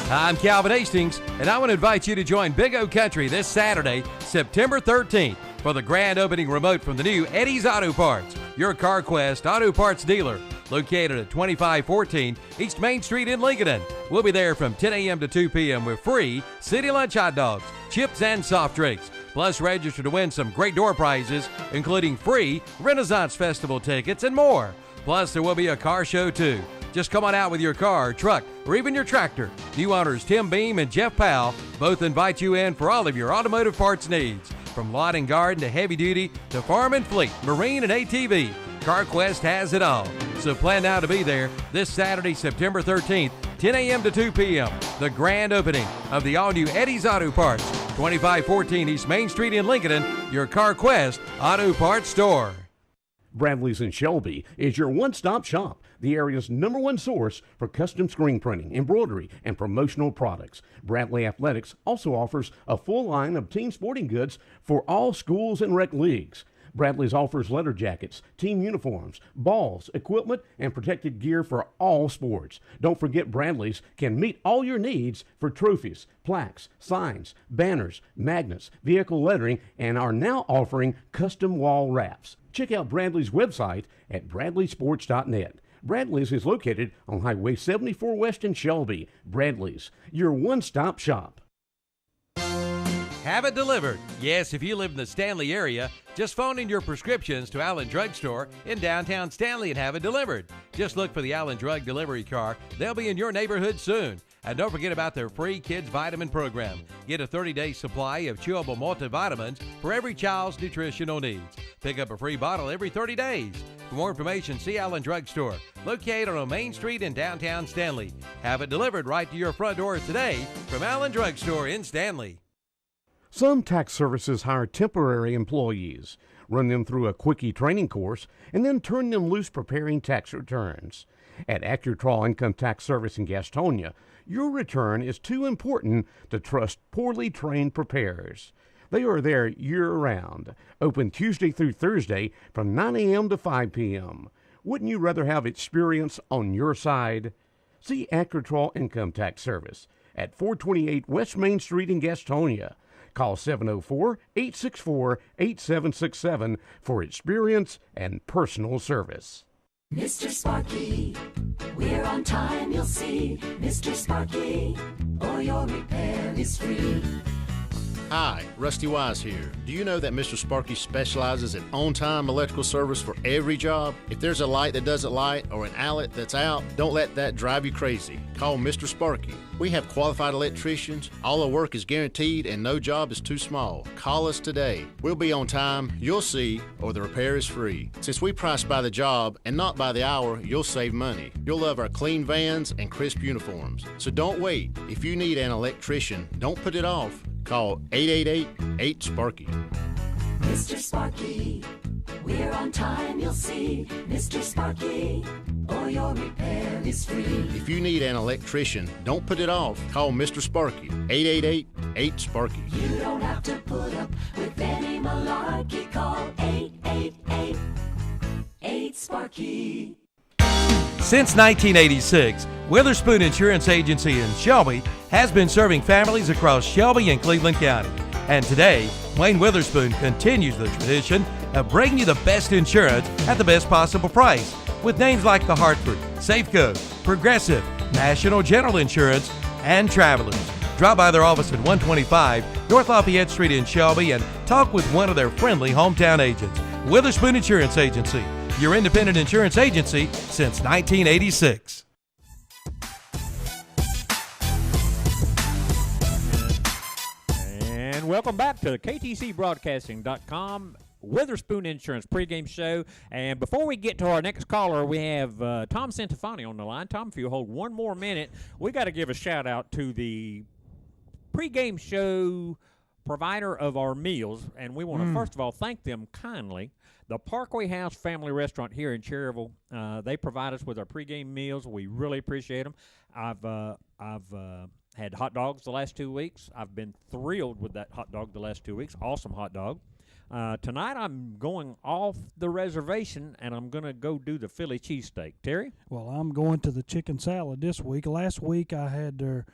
Speaker 3: I'm Calvin Hastings, and I want to invite you to join Big O Country this Saturday, September 13th, for the grand opening remote from the new Eddie's Auto Parts, your CarQuest auto parts dealer, located at 2514 East Main Street in Lincoln. We'll be there from 10 a.m. to 2 p.m. with free city lunch hot dogs, chips, and soft drinks. Plus, register to win some great door prizes, including free Renaissance Festival tickets and more. Plus, there will be a car show, too. Just come on out with your car, truck, or even your tractor. New owners Tim Beam and Jeff Powell both invite you in for all of your automotive parts needs. From lawn and garden to heavy duty to farm and fleet, marine and ATV, CarQuest has it all. So plan now to be there this Saturday, September 13th, 10 a.m. to 2 p.m. The grand opening of the all-new Eddie's Auto Parts, 2514 East Main Street in Lincoln, your CarQuest Auto Parts store.
Speaker 4: Bradley's in Shelby is your one-stop shop, the area's #1 source for custom screen printing, embroidery, and promotional products. Bradley Athletics also offers a full line of team sporting goods for all schools and rec leagues. Bradley's offers letter jackets, team uniforms, balls, equipment, and protected gear for all sports. Don't forget Bradley's can meet all your needs for trophies, plaques, signs, banners, magnets, vehicle lettering, and are now offering custom wall wraps. Check out Bradley's website at bradleysports.net. Bradley's is located on Highway 74 West in Shelby. Bradley's, your one-stop shop.
Speaker 3: Have it delivered. Yes, if you live in the Stanley area, just phone in your prescriptions to Allen Drug Store in downtown Stanley and have it delivered. Just look for the Allen Drug Delivery Car. They'll be in your neighborhood soon. And don't forget about their free kids vitamin program. Get a 30-day supply of chewable multivitamins for every child's nutritional needs. Pick up a free bottle every 30 days. For more information, see Allen Drug Store, located on Main Street in downtown Stanley. Have it delivered right to your front door today from Allen Drug Store in Stanley.
Speaker 4: Some tax services hire temporary employees, run them through a quickie training course, and then turn them loose preparing tax returns. At Accutraw Income Tax Service in Gastonia, your return is too important to trust poorly trained preparers. They are there year-round, open Tuesday through Thursday from 9 a.m. to 5 p.m. Wouldn't you rather have experience on your side? See Accutraw Income Tax Service at 428 West Main Street in Gastonia. Call 704-864-8767 for experience and personal service.
Speaker 11: Mr. Sparky, we're on time, you'll see. Mr. Sparky, or your repair is free.
Speaker 12: Hi, Rusty Wise here. Do you know that Mr. Sparky specializes in on-time electrical service for every job? If there's a light that doesn't light or an outlet that's out, don't let that drive you crazy. Call Mr. Sparky. We have qualified electricians, all the work is guaranteed, and no job is too small. Call us today. We'll be on time, you'll see, or the repair is free. Since we price by the job and not by the hour, you'll save money. You'll love our clean vans and crisp uniforms. So don't wait. If you need an electrician, don't put it off. Call 888-8-SPARKY.
Speaker 11: Mr. Sparky, we're on time, you'll see. Mr. Sparky, or your repair is free.
Speaker 12: If you need an electrician, don't put it off. Call Mr. Sparky, 888-8-SPARKY.
Speaker 11: You don't have to put up with any malarkey. Call 888-8-SPARKY.
Speaker 3: Since 1986, Witherspoon Insurance Agency in Shelby has been serving families across Shelby and Cleveland County. And today, Wayne Witherspoon continues the tradition of bringing you the best insurance at the best possible price with names like the Hartford, Safeco, Progressive, National General Insurance, and Travelers. Drop by their office at 125 North Lafayette Street in Shelby and talk with one of their friendly hometown agents. Witherspoon Insurance Agency, your independent insurance agency since 1986.
Speaker 2: And welcome back to KTCBroadcasting.com Witherspoon Insurance pregame show. And before we get to our next caller, we have Tom Centofanti on the line. Tom, if you hold one more minute, we got to give a shout out to the pregame show provider of our meals, and we want to first of all thank them kindly. The Parkway House Family Restaurant here in Cherryville, they provide us with our pregame meals. We really appreciate them. I've had hot dogs the last 2 weeks. I've been thrilled with that hot dog the last 2 weeks. Awesome hot dog. Tonight I'm going off the reservation, and I'm going to go do the Philly cheesesteak. Terry?
Speaker 1: Well, I'm going to the chicken salad this week. Last week I had their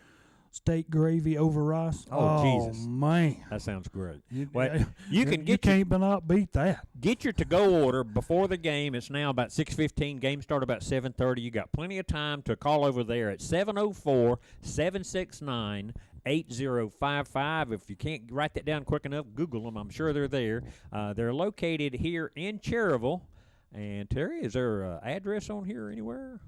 Speaker 1: steak gravy over rice.
Speaker 2: Oh, Jesus.
Speaker 1: Man.
Speaker 2: That sounds great.
Speaker 1: You
Speaker 2: can't
Speaker 1: not beat that.
Speaker 2: Get your to-go order before the game. It's now about 6:15. Game start about 7:30. You got plenty of time to call over there at 704-769-8055. If you can't write that down quick enough, Google them. I'm sure they're there. They're located here in Cherryville. And, Terry, is there an address on here anywhere?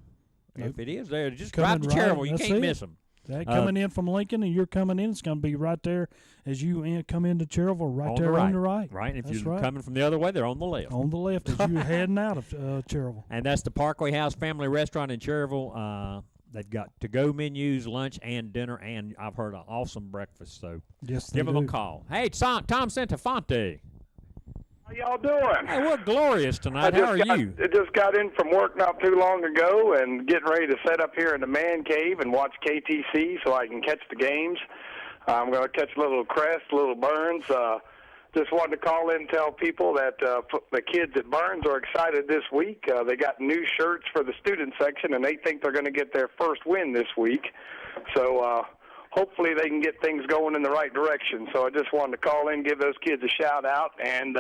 Speaker 2: Nope. If it is there, just drive to Cherryville. You can't miss them.
Speaker 1: Coming in from Lincoln and you're coming in, it's going to be right there as you come into Cherryville, right there on the right.
Speaker 2: Right, if you're coming from the other way, they're on the left.
Speaker 1: On the left as you're heading out of Cherryville.
Speaker 2: And that's the Parkway House Family Restaurant in Cherryville. They've got to-go menus, lunch and dinner, and I've heard an awesome breakfast. So
Speaker 1: yes,
Speaker 2: give them a call. Hey, Tom Centofanti.
Speaker 13: How y'all doing?
Speaker 2: Hey, we're glorious tonight. How are you?
Speaker 13: I just got in from work not too long ago and getting ready to set up here in the man cave and watch KTC so I can catch the games. I'm going to catch a little Crest, a little Burns. Just wanted to call in and tell people that the kids at Burns are excited this week. They got new shirts for the student section, and they think they're going to get their first win this week. So hopefully they can get things going in the right direction. So I just wanted to call in, give those kids a shout-out, and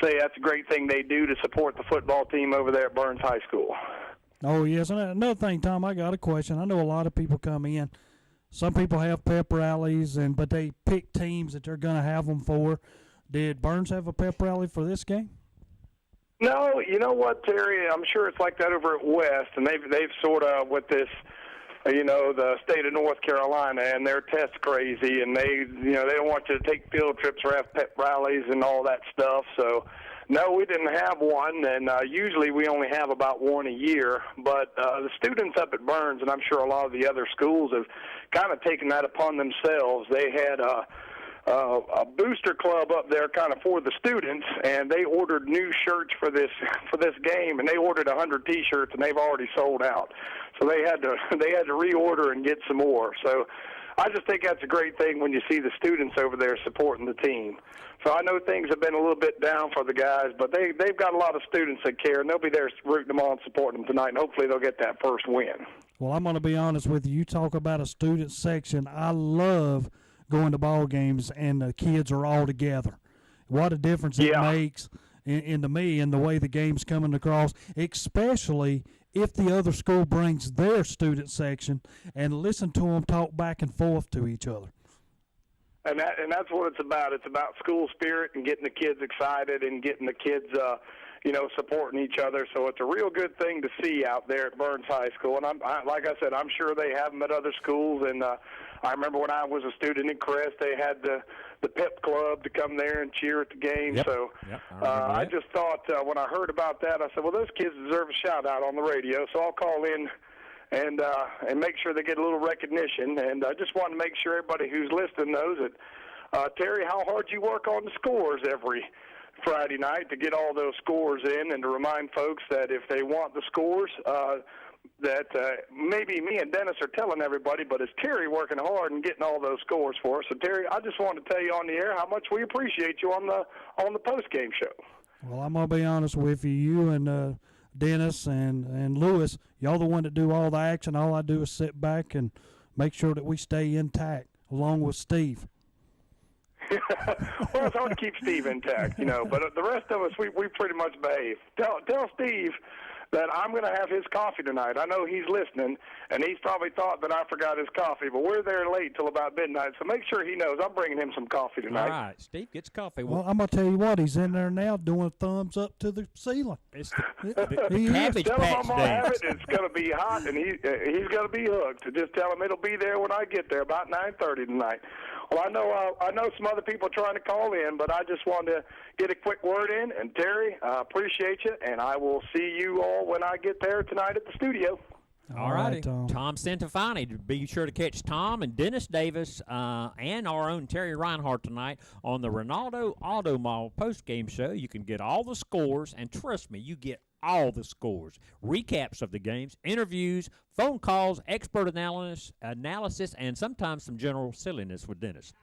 Speaker 13: say that's a great thing they do to support the football team over there at Burns High School.
Speaker 1: Oh, yes. And another thing, Tom, I got a question. I know a lot of people come in. Some people have pep rallies, but they pick teams that they're going to have them for. Did Burns have a pep rally for this game?
Speaker 13: No, you know what, Terry? I'm sure it's like that over at West, and they've sort of with this, the state of North Carolina, and they're test crazy, and they don't want you to take field trips or have pep rallies and all that stuff. So, no, we didn't have one, and usually we only have about one a year. But the students up at Burns, and I'm sure a lot of the other schools have kind of taken that upon themselves. They had a booster club up there kind of for the students, and they ordered new shirts for this game, and they ordered 100 T-shirts, and they've already sold out. So they had to reorder and get some more. So I just think that's a great thing when you see the students over there supporting the team. So I know things have been a little bit down for the guys, but they've got a lot of students that care, and they'll be there rooting them on and supporting them tonight, and hopefully they'll get that first win.
Speaker 1: Well, I'm going to be honest with you. You talk about a student section. I love going to ball games and the kids are all together. What a difference it makes in the way the game's coming across, especially if the other school brings their student section and listen to them talk back and forth to each other.
Speaker 13: And that's what it's about. It's about school spirit and getting the kids excited and getting the kids supporting each other. So it's a real good thing to see out there at Burns High School. And like I said, I'm sure they have them at other schools. And I remember when I was a student in Crest, they had the pep club to come there and cheer at the game.
Speaker 2: Yep.
Speaker 13: So I just thought when I heard about that, I said, well, those kids deserve a shout-out on the radio. So I'll call in and make sure they get a little recognition. And I just want to make sure everybody who's listening knows that, Terry, how hard you work on the scores every Friday night to get all those scores in, and to remind folks that if they want the scores, that maybe me and Dennis are telling everybody, but it's Terry working hard and getting all those scores for us. So, Terry, I just want to tell you on the air how much we appreciate you on the post-game show.
Speaker 1: Well, I'm going to be honest with you. You and Dennis and Lewis, y'all the one that do all the action. All I do is sit back and make sure that we stay intact, along with Steve.
Speaker 13: Well, it's hard to keep Steve intact, but the rest of us, we pretty much behave. Tell Steve that I'm going to have his coffee tonight. I know he's listening, and he's probably thought that I forgot his coffee, but we're there late till about midnight, so make sure he knows I'm bringing him some coffee tonight.
Speaker 2: All right, Steve gets coffee.
Speaker 1: Well, I'm going to tell you what, he's in there now doing thumbs up to the ceiling.
Speaker 2: It's the Cabbage
Speaker 13: Tell him
Speaker 2: Patch
Speaker 13: I'm going to have
Speaker 2: dance.
Speaker 13: it. It's going to be hot, and he's going to be hooked. So just tell him it'll be there when I get there, about 9:30 tonight. Well, I know some other people trying to call in, but I just wanted to get a quick word in. And, Terry, I appreciate you, and I will see you all when I get there tonight at the studio.
Speaker 2: All righty. Tom Centofanti. Be sure to catch Tom and Dennis Davis and our own Terry Reinhardt tonight on the Ronaldo Auto Mall post-game show. You can get all the scores, and trust me, you get all the scores, recaps of the games, interviews, phone calls, expert analysis, and sometimes some general silliness with Dennis.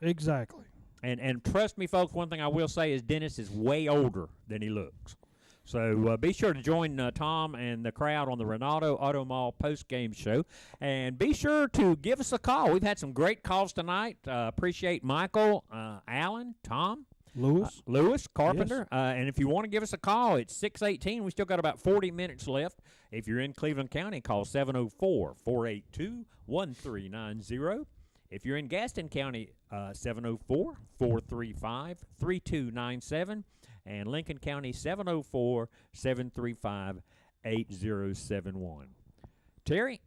Speaker 1: Exactly.
Speaker 2: And trust me, folks, one thing I will say is Dennis is way older than he looks. So be sure to join Tom and the crowd on the Ronaldo Auto Mall post-game show. And be sure to give us a call. We've had some great calls tonight. Appreciate Michael, Alan, Tom.
Speaker 1: Lewis
Speaker 2: Carpenter.
Speaker 1: Yes.
Speaker 2: And if you want to give us a call, it's 6:18. We still got about 40 minutes left. If you're in Cleveland County, call 704-482-1390. If you're in Gaston County, 704-435-3297. And Lincoln County, 704-735-8071. Terry,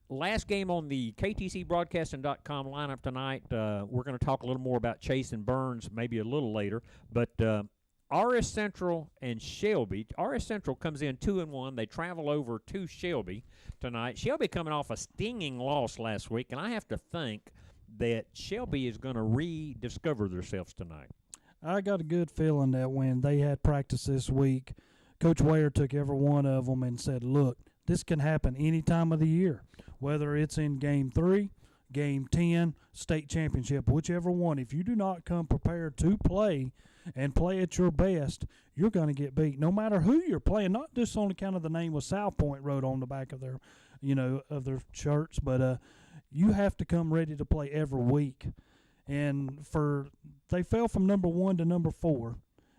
Speaker 2: last game on the KTCBroadcasting.com lineup tonight. We're going to talk a little more about Chase and Burns maybe a little later. But RS Central and Shelby. RS Central comes in 2-1. They travel over to Shelby tonight. Shelby coming off a stinging loss last week, and I have to think that Shelby is going to rediscover themselves tonight.
Speaker 1: I got a good feeling that when they had practice this week, Coach Ware took every one of them and said, look, this can happen any time of the year, whether it's in Game 3, Game 10, state championship, whichever one. If you do not come prepared to play and play at your best, you're going to get beat, no matter who you're playing. Not just on account of the name with South Point wrote on the back of their, of their shirts, but you have to come ready to play every week. And they fell from number 1 to number 4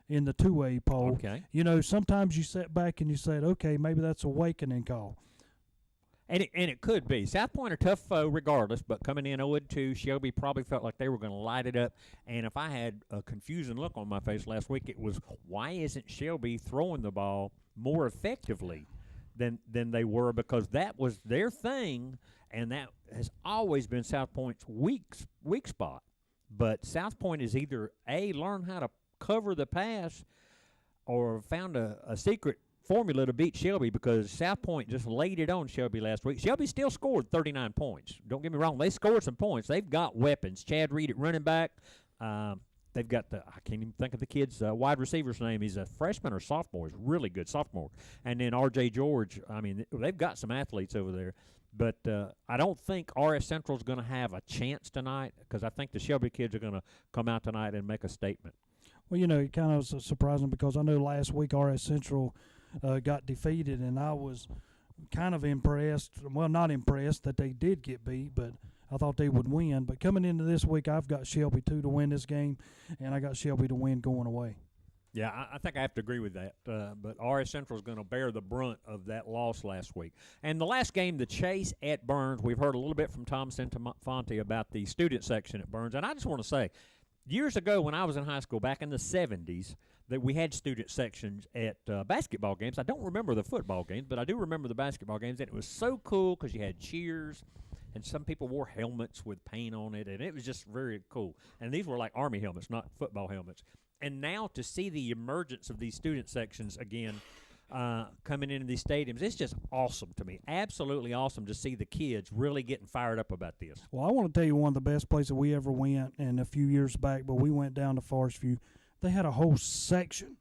Speaker 1: in the 2A poll.
Speaker 2: Okay.
Speaker 1: Sometimes you sit back and you said, okay, maybe that's a awakening call.
Speaker 2: And it could be. South Point a tough foe regardless, but coming in 0-2, Shelby probably felt like they were going to light it up. And if I had a confusing look on my face last week, it was, why isn't Shelby throwing the ball more effectively than they were? Because that was their thing, and that has always been South Point's weak spot. But South Point is either, A, learned how to cover the pass or found a secret formula to beat Shelby, because South Point just laid it on Shelby last week. Shelby still scored 39 points. Don't get me wrong. They scored some points. They've got weapons. Chad Reed at running back. They've got I can't even think of the kid's wide receiver's name. He's a freshman or sophomore. He's really good sophomore. And then R.J. George. I mean, they've got some athletes over there. But I don't think R.S. Central's going to have a chance tonight, because I think the Shelby kids are going to come out tonight and make a statement.
Speaker 1: Well, it kind of was surprising, because I know last week R.S. Central got defeated, and I was kind of impressed. Well, not impressed that they did get beat, but I thought they would win. But coming into this week, I've got Shelby, too, to win this game, and I got Shelby to win going away.
Speaker 2: Yeah, I think I have to agree with that. But R.S. Central is going to bear the brunt of that loss last week. And the last game, the Chase at Burns, we've heard a little bit from Tom Centofanti about the student section at Burns. And I just want to say, years ago when I was in high school, back in the 70s, that we had student sections at basketball games. I don't remember the football games, but I do remember the basketball games. And it was so cool because you had cheers, and some people wore helmets with paint on it, and it was just very cool. And these were like Army helmets, not football helmets. And now to see the emergence of these student sections again coming into these stadiums, it's just awesome to me. Absolutely awesome to see the kids really getting fired up about this.
Speaker 1: Well, I want to tell you one of the best places we ever went, and a few years back, but we went down to Forest View. They had a whole section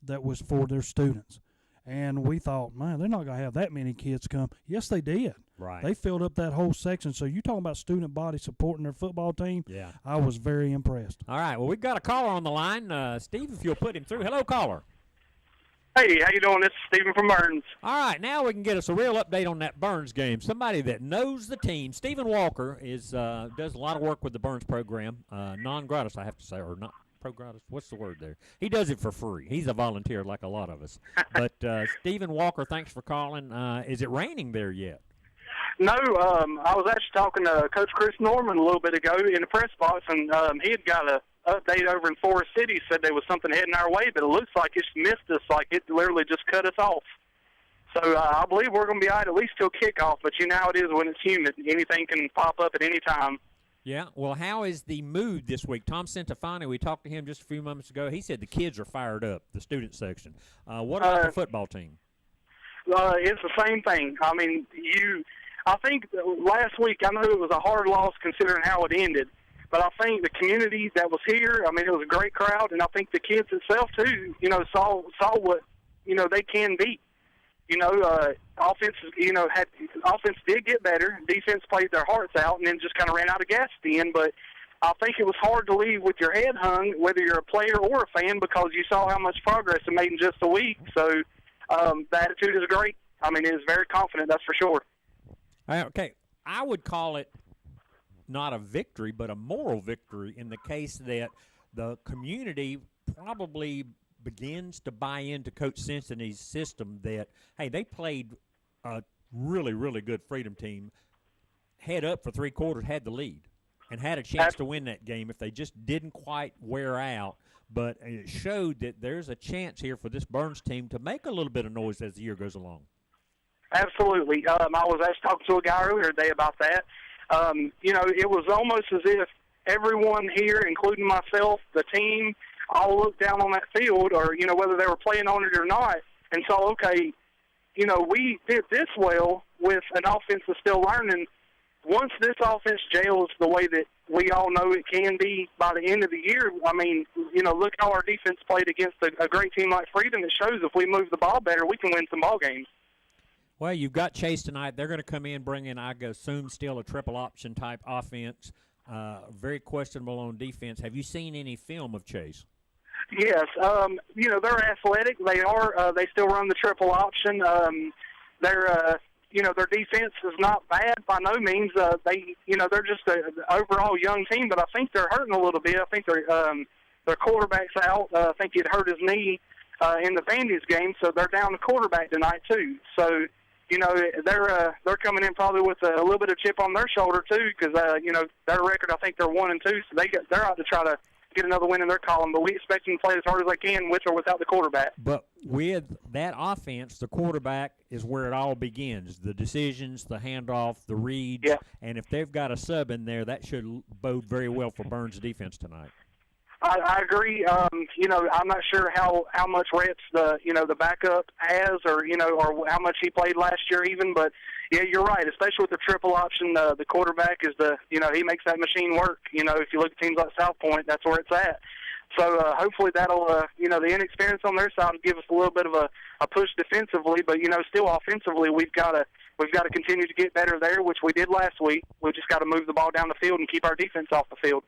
Speaker 1: that was for their students. And we thought, man, they're not going to have that many kids come. Yes, they did.
Speaker 2: Right.
Speaker 1: They filled up that whole section. So you talking about student body supporting their football team?
Speaker 2: Yeah.
Speaker 1: I was very impressed.
Speaker 2: All right. Well, we've got a caller on the line. Steve, if you'll put him through. Hello, caller.
Speaker 14: Hey, how you doing? This is Stephen from Burns.
Speaker 2: All right. Now we can get us a real update on that Burns game. Somebody that knows the team. Stephen Walker does a lot of work with the Burns program. Non-gratis, I have to say, or not. Pro-gratis, what's the word there? He does it for free. He's a volunteer like a lot of us. But Stephen Walker, thanks for calling. Is it raining there yet?
Speaker 14: No, I was actually talking to Coach Chris Norman a little bit ago in the press box, and he had got an update over in Forest City, said there was something heading our way, but it looks like it's missed us, like it literally just cut us off. So I believe we're going to be all right at least till kickoff, but you know how it is when it's humid. Anything can pop up at any time.
Speaker 2: Yeah, well, how is the mood this week? Tom Centofanti, we talked to him just a few moments ago. He said the kids are fired up, the student section. What about the football team?
Speaker 14: It's the same thing. I mean, I think last week, I know it was a hard loss considering how it ended, but I think the community that was here, I mean, it was a great crowd, and I think the kids itself, too, saw what, they can be. Offense did get better. Defense played their hearts out and then just kind of ran out of gas at the end. But I think it was hard to leave with your head hung, whether you're a player or a fan, because you saw how much progress it made in just a week. So the attitude is great. I mean, it is very confident, that's for sure.
Speaker 2: Okay, I would call it not a victory, but a moral victory in the case that the community probably begins to buy into Coach Cincinnati's system that, hey, they played a really, really good Freedom team, head up for 3 quarters, had the lead, and had a chance to win that game if they just didn't quite wear out. But it showed that there's a chance here for this Burns team to make a little bit of noise as the year goes along.
Speaker 14: Absolutely. I was actually talking to a guy earlier today about that. It was almost as if everyone here, including myself, the team, all looked down on that field, or, whether they were playing on it or not, and saw, okay, we did this well with an offense that's still learning. Once this offense gels the way that we all know it can be by the end of the year. I mean, look how our defense played against a great team like Freedom. It shows if we move the ball better, we can win some ball games.
Speaker 2: Well, you've got Chase tonight. They're going to come in, bring in, I assume, still a triple option type offense. Very questionable on defense. Have you seen any film of Chase?
Speaker 14: Yes, they're athletic. They are. They still run the triple option. Their defense is not bad by no means. They're just an overall young team, but I think they're hurting a little bit. I think their quarterback's out. I think he'd hurt his knee in the Vandy's game, so they're down the quarterback tonight too. So. They're coming in probably with a little bit of chip on their shoulder too, because their record, I think they're 1-2, so they're out to try to get another win in their column. But we expect them to play as hard as they can, with or without the quarterback.
Speaker 2: But with that offense, the quarterback is where it all begins: the decisions, the handoff, the reads, and if they've got a sub in there, that should bode very well for Burns' defense tonight.
Speaker 14: I agree. I'm not sure how much reps the backup has, or how much he played last year even. But yeah, you're right. Especially with the triple option, the quarterback is he makes that machine work. If you look at teams like South Point, that's where it's at. So hopefully that'll the inexperience on their side will give us a little bit of a push defensively. But still offensively, we've got to continue to get better there, which we did last week. We just got to move the ball down the field and keep our defense off the field.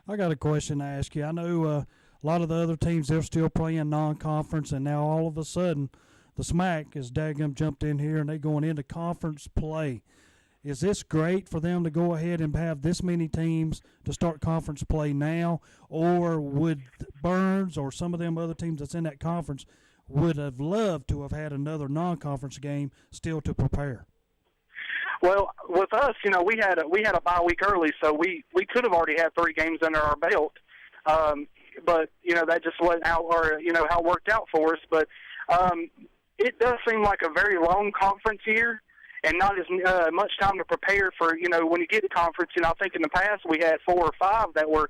Speaker 1: I got a question to ask you. I know a lot of the other teams, they're still playing non-conference, and now all of a sudden the SMAC is daggum jumped in here, and they're going into conference play. Is this great for them to go ahead and have this many teams to start conference play now, or would Burns or some of them other teams that's in that conference would have loved to have had another non-conference game still to prepare?
Speaker 14: Well, with us, we had a bye week early, so we could have already had 3 games under our belt. But that just wasn't how it worked out for us. But it does seem like a very long conference year, and not as much time to prepare for when you get to conference. I think in the past we had 4 or 5 that were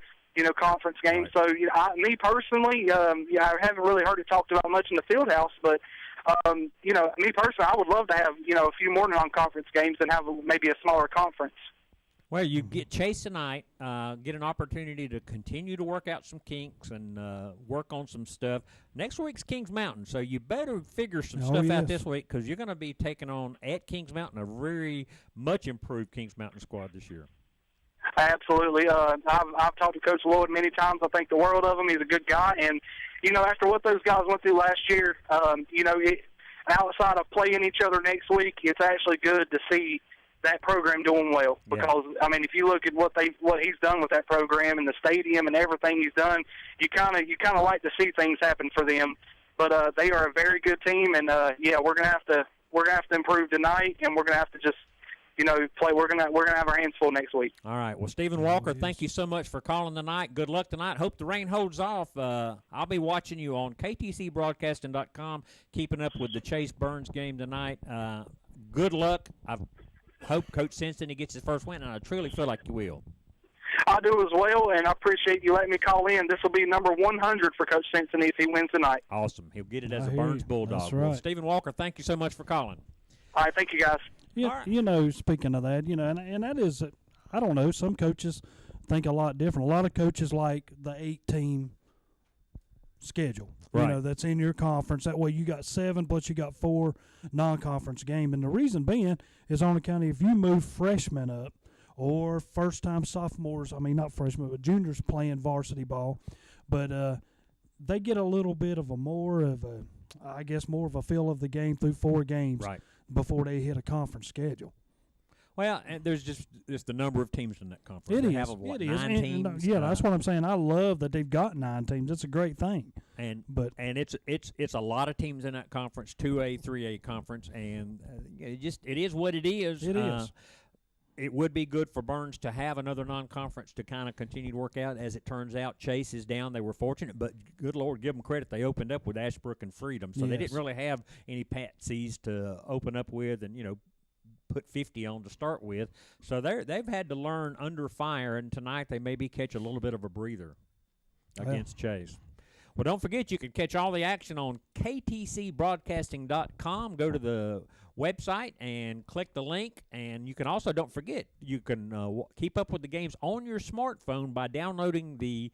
Speaker 14: conference games.
Speaker 2: Right.
Speaker 14: So me personally, I haven't really heard it talked about much in the field house, but. Me personally, I would love to have, a few more non-conference games and have maybe a smaller conference.
Speaker 2: Well, you get Chase tonight, get an opportunity to continue to work out some kinks and work on some stuff. Next week's Kings Mountain, so you better figure some stuff out this week, because you're going to be taking on at Kings Mountain a very much improved Kings Mountain squad this year.
Speaker 14: Absolutely. I've talked to Coach Lloyd many times. I think the world of him. He's a good guy, and after what those guys went through last year, outside of playing each other next week, it's actually good to see that program doing well. Because if you look at what he's done with that program and the stadium and everything he's done, you kind of like to see things happen for them. But they are a very good team, and we're gonna have to improve tonight, and we're gonna have to just. Play. We're gonna have our hands full next week.
Speaker 2: All right. Well, Stephen Walker, thank you so much for calling tonight. Good luck tonight. Hope the rain holds off. I'll be watching you on ktcbroadcasting.com, keeping up with the Chase Burns game tonight. Good luck. I hope Coach Cincinnati gets his first win, and I truly feel like you will.
Speaker 14: I do as well, and I appreciate you letting me call in. This will be number 100 for Coach Cincinnati if he wins tonight.
Speaker 2: Awesome. He'll get it as a Burns Bulldog.
Speaker 1: That's right.
Speaker 2: Well, Stephen Walker, thank you so much for calling.
Speaker 14: All right. Thank you, guys.
Speaker 1: Speaking of that, and that is, I don't know, some coaches think a lot different. A lot of coaches like the 8-team schedule, that's in your conference. That way you got 7, plus you got 4 non-conference games. And the reason being is on account of if you move freshmen up or first-time sophomores, not freshmen, but juniors playing varsity ball, but they get a little bit of more of a feel of the game through 4 games.
Speaker 2: Right.
Speaker 1: Before they hit a conference schedule.
Speaker 2: Well, and there's just the number of teams in that conference.
Speaker 1: It
Speaker 2: they
Speaker 1: is.
Speaker 2: have,
Speaker 1: It
Speaker 2: 9
Speaker 1: is.
Speaker 2: teams?
Speaker 1: That's what I'm saying. I love that they've got 9 teams. It's a great thing.
Speaker 2: And it's a lot of teams in that conference, 2A, 3A conference, and it is what it is.
Speaker 1: It is.
Speaker 2: It would be good for Burns to have another non-conference to kind of continue to work out. As it turns out, Chase is down. They were fortunate, but good Lord, give them credit. They opened up with Ashbrook and Freedom, so they didn't really have any patsies to open up with and, put 50 on to start with. So they've had to learn under fire, and tonight they maybe catch a little bit of a breather against Chase. Well, don't forget you can catch all the action on ktcbroadcasting.com. Go to the website and click the link, and you can also, don't forget, you can keep up with the games on your smartphone by downloading the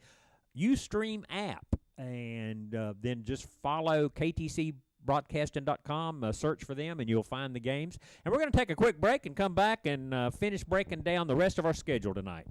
Speaker 2: Ustream app, and then just follow ktcbroadcasting.com, search for them, and you'll find the games. And we're going to take a quick break and come back and finish breaking down the rest of our schedule tonight.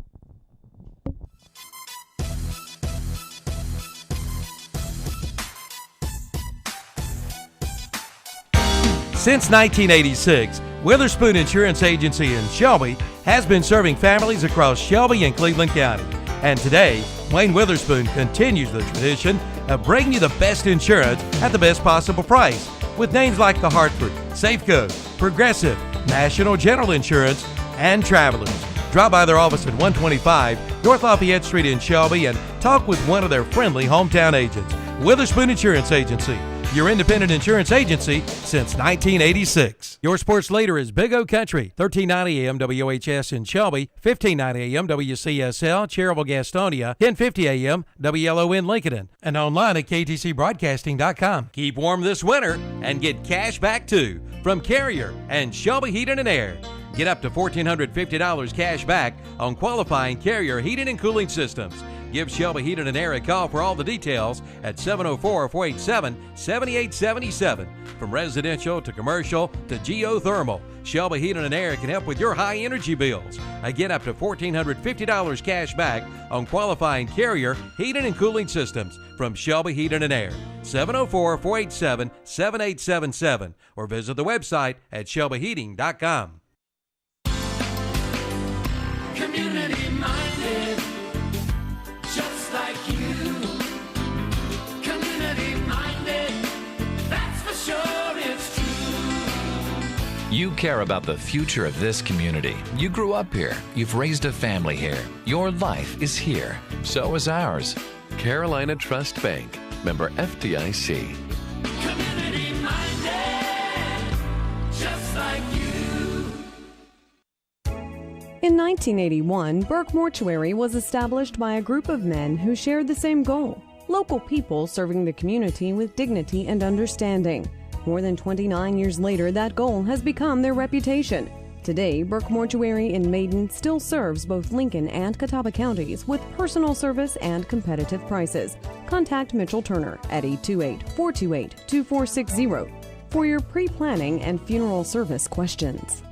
Speaker 3: Since 1986, Witherspoon Insurance Agency in Shelby has been serving families across Shelby and Cleveland County. And today, Wayne Witherspoon continues the tradition of bringing you the best insurance at the best possible price with names like the Hartford, Safeco, Progressive, National General Insurance, and Travelers. Drop by their office at 125 North Lafayette Street in Shelby and talk with one of their friendly hometown agents. Witherspoon Insurance Agency, your independent insurance agency since 1986. Your sports leader is Big O Country, 1390 AM WOHS in Shelby, 1590 AM WCSL, Cherryville, Gastonia, 1050 AM WLON Lincoln, and online at ktcbroadcasting.com. Keep warm this winter and get cash back too from Carrier and Shelby Heating and Air. Get up to $1,450 cash back on qualifying Carrier heating and cooling systems. Give Shelby Heating and Air a call for all the details at 704-487-7877. From residential to commercial to geothermal, Shelby Heating and Air can help with your high energy bills. Again, up to $1,450 cash back on qualifying Carrier heating and cooling systems from Shelby Heating and Air. 704-487-7877 or visit the website at shelbyheating.com.
Speaker 5: Community minded, just like you. Community minded, that's for sure, it's true.
Speaker 15: You care about the future of this community. You grew up here. You've raised a family here. Your life is here. So is ours. Carolina Trust Bank. Member FDIC.
Speaker 5: Community minded, just like you.
Speaker 16: In 1981, Burke Mortuary was established by a group of men who shared the same goal: local people serving the community with dignity and understanding. More than 29 years later, that goal has become their reputation. Today, Burke Mortuary in Maiden still serves both Lincoln and Catawba counties with personal service and competitive prices. Contact Mitchell Turner at 828-428-2460 for your pre-planning and funeral service questions.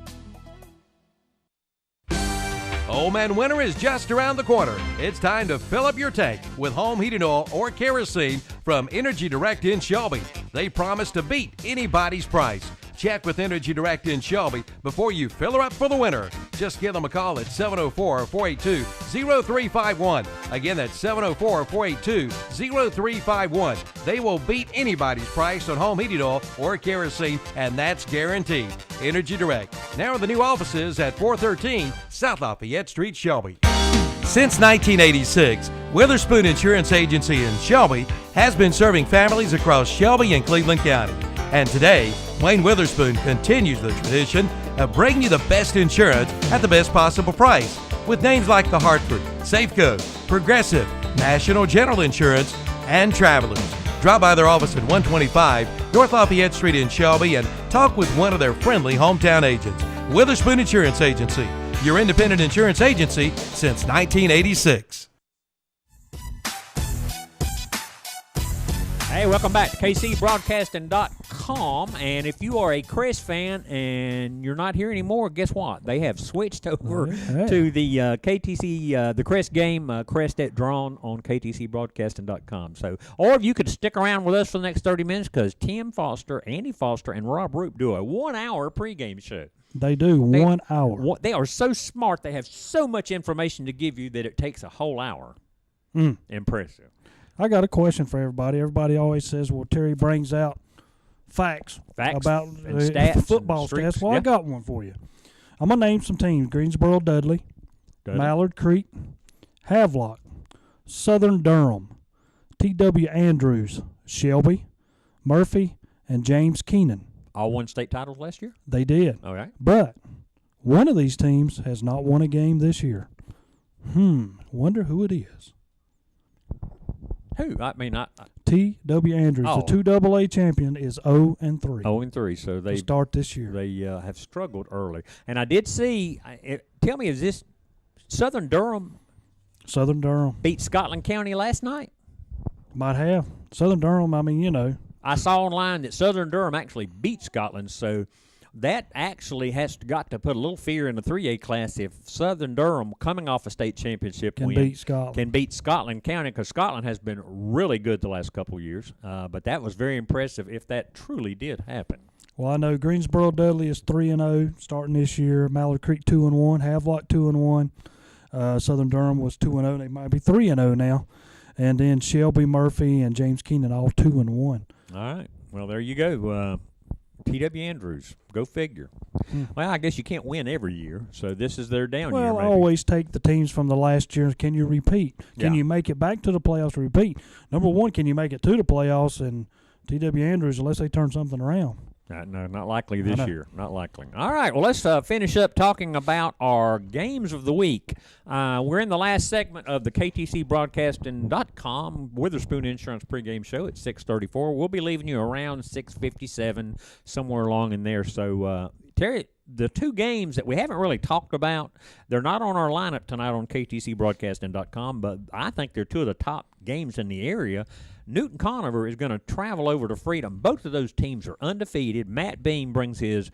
Speaker 3: Old Man Winter is just around the corner. It's time to fill up your tank with home heating oil or kerosene from Energy Direct in Shelby. They promise to beat anybody's price. Check with Energy Direct in Shelby before you fill her up for the winter. Just give them a call at 704-482-0351. Again, that's 704-482-0351. They will beat anybody's price on home heating oil or kerosene, and that's guaranteed. Energy Direct. Now in the new offices at 413 South Lafayette Street, Shelby. Since 1986, Witherspoon Insurance Agency in Shelby has been serving families across Shelby and Cleveland County. And today, Wayne Witherspoon continues the tradition of bringing you the best insurance at the best possible price with names like the Hartford, Safeco, Progressive, National General Insurance, and Travelers. Drop by their office at 125 North Lafayette Street in Shelby and talk with one of their friendly hometown agents. Witherspoon Insurance Agency, your independent insurance agency since 1986.
Speaker 2: Hey, welcome back to KCBroadcasting.com. And if you are a Crest fan and you're not here anymore, guess what? They have switched over to the KTC, the Crest game, Crest at Drawn on KTCBroadcasting.com. So, or you could stick around with us for the next 30 minutes because Tim Foster, Andy Foster, and Rob Roop do a 1-hour pregame show.
Speaker 1: They do, 1 hour.
Speaker 2: They are so smart. They have so much information to give you that it takes a whole hour. Impressive.
Speaker 1: I got a question for everybody. Everybody always says, well, Terry brings out facts about
Speaker 2: and stats
Speaker 1: football
Speaker 2: and streaks.
Speaker 1: stats. Well, I got one for you. I'm going to name some teams. Greensboro Dudley, Mallard Creek, Havelock, Southern Durham, T.W. Andrews, Shelby, Murphy, and James Keenan.
Speaker 2: All won state titles last year?
Speaker 1: They did.
Speaker 2: All right.
Speaker 1: But one of these teams has not won a game this year. Wonder who it is.
Speaker 2: Who? I mean,
Speaker 1: T.W. Andrews, the 2AA champion, is 0-3.
Speaker 2: 0-3. So they
Speaker 1: to start this year.
Speaker 2: They have struggled early. And I did see. Tell me, is this Southern Durham?
Speaker 1: Southern Durham
Speaker 2: beat Scotland County last night.
Speaker 1: Might have. Southern Durham. I mean, you know.
Speaker 2: I saw online that Southern Durham actually beat Scotland, so that actually got to put a little fear in the 3A class if Southern Durham, coming off a state championship
Speaker 1: can
Speaker 2: win,
Speaker 1: beat
Speaker 2: Scotland County, because Scotland has been really good the last couple of years. But that was very impressive if that truly did happen.
Speaker 1: Well, I know Greensboro Dudley is 3-0 starting this year. Mallard Creek 2-1. Havelock 2-1. Southern Durham was 2-0. They might be 3-0 now. And then Shelby Murphy and James Keenan all 2-1.
Speaker 2: All right. Well, there you go. T.W. Andrews, go figure. Well, I guess you can't win every year, so this is their down year.
Speaker 1: Well,
Speaker 2: maybe.
Speaker 1: I always take the teams from the last year. Can you repeat? Can
Speaker 2: Yeah.
Speaker 1: you make it back to the playoffs to repeat? Number one, can you make it to the playoffs? And T.W. Andrews, unless they turn something around.
Speaker 2: No, not likely this year. Not likely. All right, well, let's finish up talking about our games of the week. We're in the last segment of the KTCBroadcasting.com Witherspoon Insurance pregame show at 6:34. We'll be leaving you around 6:57, somewhere along in there. So, Terry, the two games that we haven't really talked about, they're not on our lineup tonight on KTCBroadcasting.com, but I think they're two of the top games in the area. Newton Conover is going to travel over to Freedom. Both of those teams are undefeated. Matt Beam brings his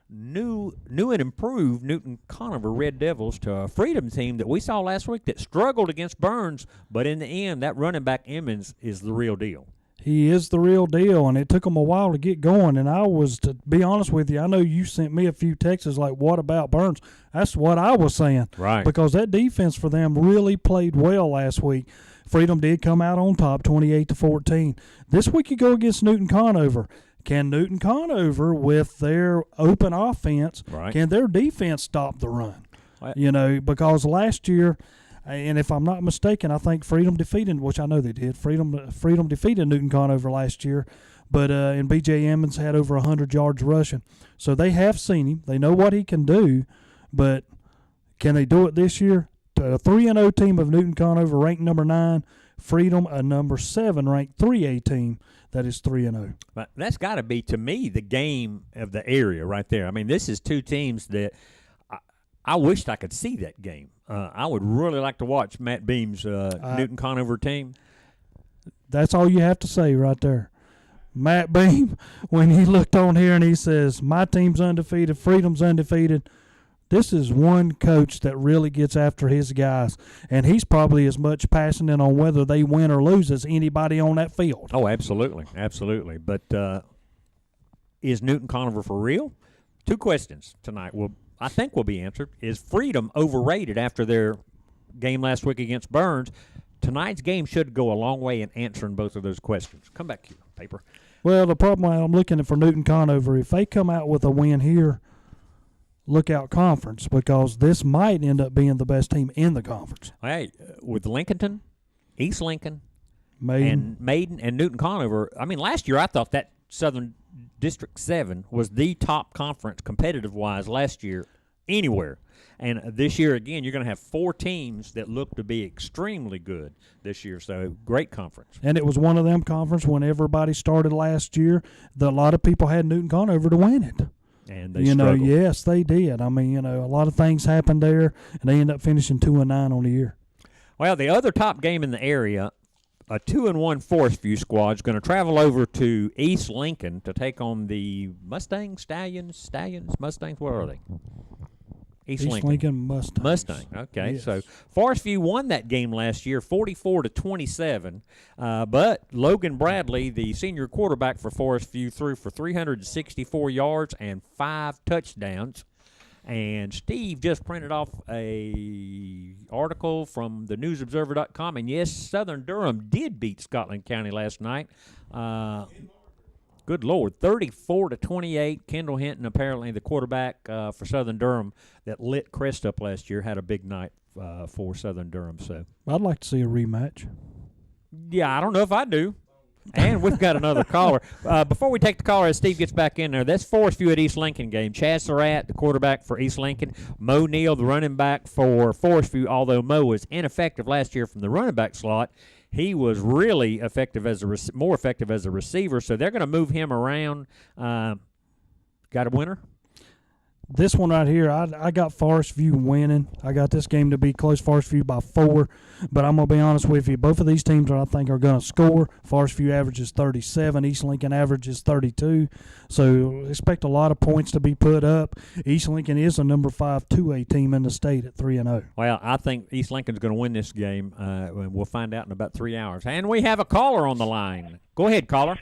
Speaker 2: new and improved Newton Conover Red Devils to a Freedom team that we saw last week that struggled against Burns, but in the end, that running back Emmons is the real deal.
Speaker 1: He is the real deal, and it took him a while to get going. And I was, to be honest with you, I know you sent me a few texts like, what about Burns? That's what I was saying.
Speaker 2: Right.
Speaker 1: Because that defense for them really played well last week. Freedom did come out on top, 28-14. This week you go against Newton Conover. Can Newton Conover, with their open offense, can their defense stop the run? You know, because last year, and if I'm not mistaken, I think Freedom defeated, which I know they did. Freedom defeated Newton Conover last year, but and B.J. Emmons had over 100 yards rushing. So they have seen him. They know what he can do, but can they do it this year? A 3-0 team of Newton Conover ranked number 9, Freedom a number 7 ranked 3A team that is 3-0.
Speaker 2: But that's got to be, to me, the game of the area right there. I mean, this is two teams that I wished I could see that game. I would really like to watch Matt Beam's Newton Conover team.
Speaker 1: That's all you have to say right there. Matt Beam, when he looked on here and he says, my team's undefeated, Freedom's undefeated, this is one coach that really gets after his guys, and he's probably as much passionate on whether they win or lose as anybody on that field.
Speaker 2: Oh, absolutely, absolutely. But is Newton Conover for real? Two questions tonight I think will be answered. Is Freedom overrated after their game last week against Burns? Tonight's game should go a long way in answering both of those questions. Come back here, paper.
Speaker 1: Well, the problem I'm looking at for Newton Conover, if they come out with a win here, look out conference, because this might end up being the best team in the conference.
Speaker 2: Hey, with Lincolnton, East Lincoln,
Speaker 1: Maiden,
Speaker 2: and Newton Conover, I mean, last year I thought that Southern District 7 was the top conference competitive-wise last year anywhere. And this year, again, you're going to have 4 teams that look to be extremely good this year. So, great conference.
Speaker 1: And it was one of them conference when everybody started last year that a lot of people had Newton Conover to win it.
Speaker 2: And they struggled.
Speaker 1: Yes, they did. I mean, a lot of things happened there, and they end up finishing 2-9 on the year.
Speaker 2: Well, the other top game in the area, a 2-1 Forest View squad is going to travel over to East Lincoln to take on the Mustangs. Where are they? East
Speaker 1: Lincoln Mustangs.
Speaker 2: Mustang. Okay,
Speaker 1: yes.
Speaker 2: So Forest View won that game last year, 44-27. But Logan Bradley, the senior quarterback for Forest View, threw for 364 yards and 5 touchdowns. And Steve just printed off a article from the newsobserver.com. And yes, Southern Durham did beat Scotland County last night. Good Lord, 34-28. Kendall Hinton, apparently the quarterback for Southern Durham that lit Crest up last year, had a big night for Southern Durham. So
Speaker 1: I'd like to see a rematch.
Speaker 2: Yeah, I don't know if I do. And we've got another caller. Before we take the caller, as Steve gets back in there, that's Forest View at East Lincoln game. Chad Surratt, the quarterback for East Lincoln. Mo Neal, the running back for Forest View, although Mo was ineffective last year from the running back slot. he was really effective as more effective as a receiver. So they're going to move him around. Got a winner?
Speaker 1: This one right here, I got Forest View winning. I got this game to be close, Forest View by 4. But I'm going to be honest with you. Both of these teams, I think, are going to score. Forest View averages 37. East Lincoln averages 32. So expect a lot of points to be put up. East Lincoln is the number 5 2A team in the state at 3-0.
Speaker 2: Well, I think East Lincoln's going to win this game. And we'll find out in about 3 hours. And we have a caller on the line. Go ahead, caller.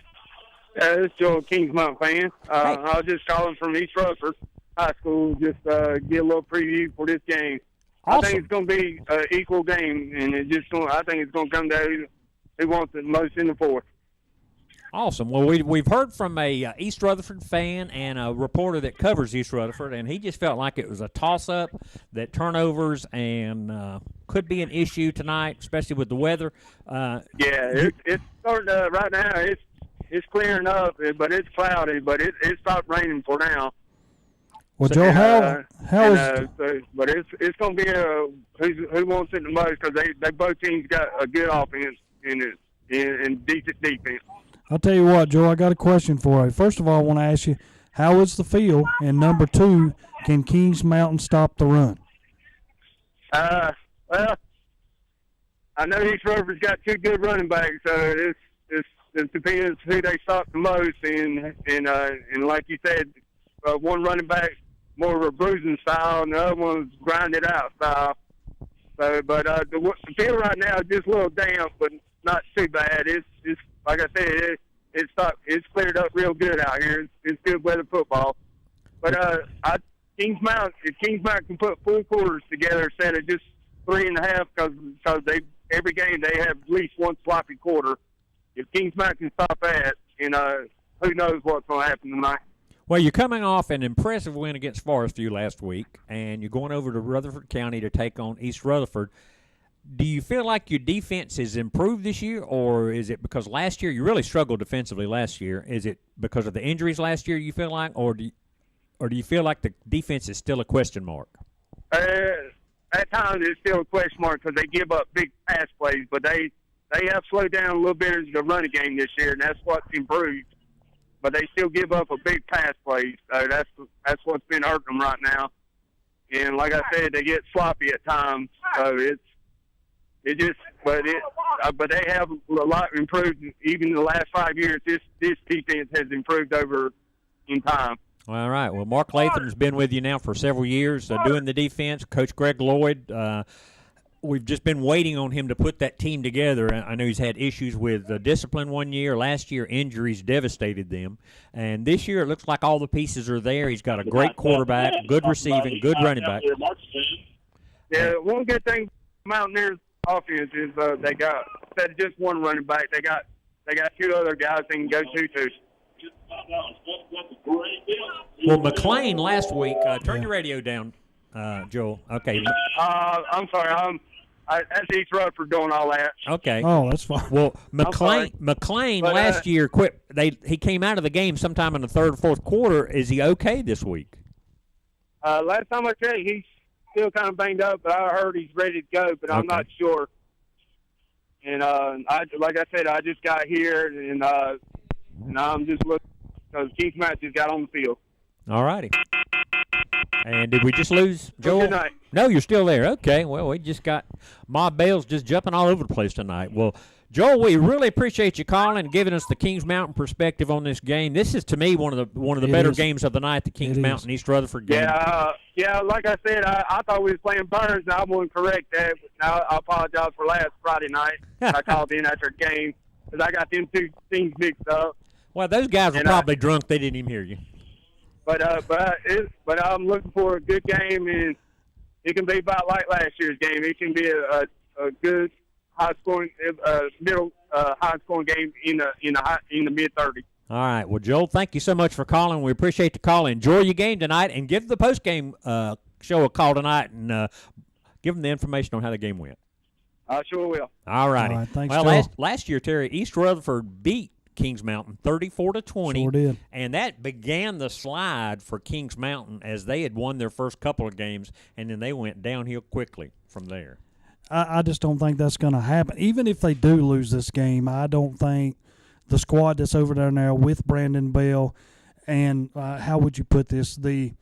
Speaker 17: This is Joe, Kings Mountain fan. I was just calling from East Rutherford High School, just get a little preview for this game.
Speaker 2: Awesome.
Speaker 17: I think it's going to be an equal game, and I think it's going to come down who wants it most in the fourth.
Speaker 2: Awesome. Well, we've heard from a East Rutherford fan and a reporter that covers East Rutherford, and he just felt like it was a toss-up, that turnovers and could be an issue tonight, especially with the weather.
Speaker 17: It's starting to, right now. It's clearing up, but it's cloudy. But it stopped raining for now.
Speaker 1: Well, Joe, how is?
Speaker 17: But it's going to be who wants it the most, because they both teams got a good offense and decent defense.
Speaker 1: I'll tell you what, Joe, I got a question for you. First of all, I want to ask you, how is the field? And number 2, can Kings Mountain stop the run?
Speaker 17: Well, I know East Rutherford's got 2 good running backs, so it depends who they stop the most. And like you said, one running back more of a bruising style, and the other one's grinded out style. So, but the field right now is just a little damp, but not too bad. It's like I said, it's cleared up real good out here. It's good weather football. But if Kings Mountain can put 4 quarters together instead of just 3.5, because every game they have at least one sloppy quarter. If Kings Mountain can stop that, and who knows what's going to happen tonight.
Speaker 2: Well, you're coming off an impressive win against Forest View last week, and you're going over to Rutherford County to take on East Rutherford. Do you feel like your defense has improved this year, or is it because last year you really struggled defensively last year? Is it because of the injuries last year you feel like, or do you feel like the defense is still a question mark?
Speaker 17: At times it's still a question mark because they give up big pass plays, but they have slowed down a little bit in the running game this year, and that's what's improved. But they still give up a big pass play, so that's what's been hurting them right now. And like I said, they get sloppy at times, so but they have a lot improved. Even in the last 5 years, this defense has improved over in time.
Speaker 2: All right. Well, Mark Latham's been with you now for several years doing the defense. Coach Greg Lloyd, we've just been waiting on him to put that team together. I know he's had issues with discipline one year. Last year, injuries devastated them. And this year, it looks like all the pieces are there. He's got a great quarterback, good receiving, good running back.
Speaker 17: Yeah, one good thing Mountaineers offense is they got, instead of just one running back, they got 2 other guys they can go to.
Speaker 2: Well, McLean last week, turn your radio down, Joel. Okay.
Speaker 17: I'm sorry. That's East Rutherford doing all that.
Speaker 2: Okay.
Speaker 1: Oh, that's fine.
Speaker 2: Well, McLean last year quit. He came out of the game sometime in the 3rd or 4th quarter. Is he okay this week?
Speaker 17: Last time I checked, he's still kind of banged up, but I heard he's ready to go, but I'm not sure. And like I said, I just got here, and I'm just looking because Keith Matt just got on the field.
Speaker 2: All righty. And did we just lose Joel?
Speaker 17: Good night.
Speaker 2: No, you're still there. Okay. Well, we just got Mob Bales just jumping all over the place tonight. Well, Joel, we really appreciate you calling and giving us the Kings Mountain perspective on this game. This is, to me, one of the better games of the night, the Kings Mountain East Rutherford game.
Speaker 17: Yeah. Like I said, I thought we was playing Burns, and I wouldn't correct that. Now I apologize for last Friday night. I called in after a game because I got them 2 teams mixed up.
Speaker 2: Well, those guys were probably drunk. They didn't even hear you.
Speaker 17: But I'm looking for a good game, and it can be about like last year's game. It can be a good high-scoring, high-scoring game in the mid-30s.
Speaker 2: All right. Well, Joel, thank you so much for calling. We appreciate the call. Enjoy your game tonight, and give the post-game show a call tonight, and give them the information on how the game went.
Speaker 17: I sure will.
Speaker 2: All righty.
Speaker 1: All right, thanks,
Speaker 2: well,
Speaker 1: Joel.
Speaker 2: last year, Terry, East Rutherford beat Kings Mountain 34-20.
Speaker 1: Sure did.
Speaker 2: And that began the slide for Kings Mountain as they had won their first couple of games, and then they went downhill quickly from there.
Speaker 1: I just don't think that's going to happen. Even if they do lose this game, I don't think the squad that's over there now with Brandon Bell and how would you put this, the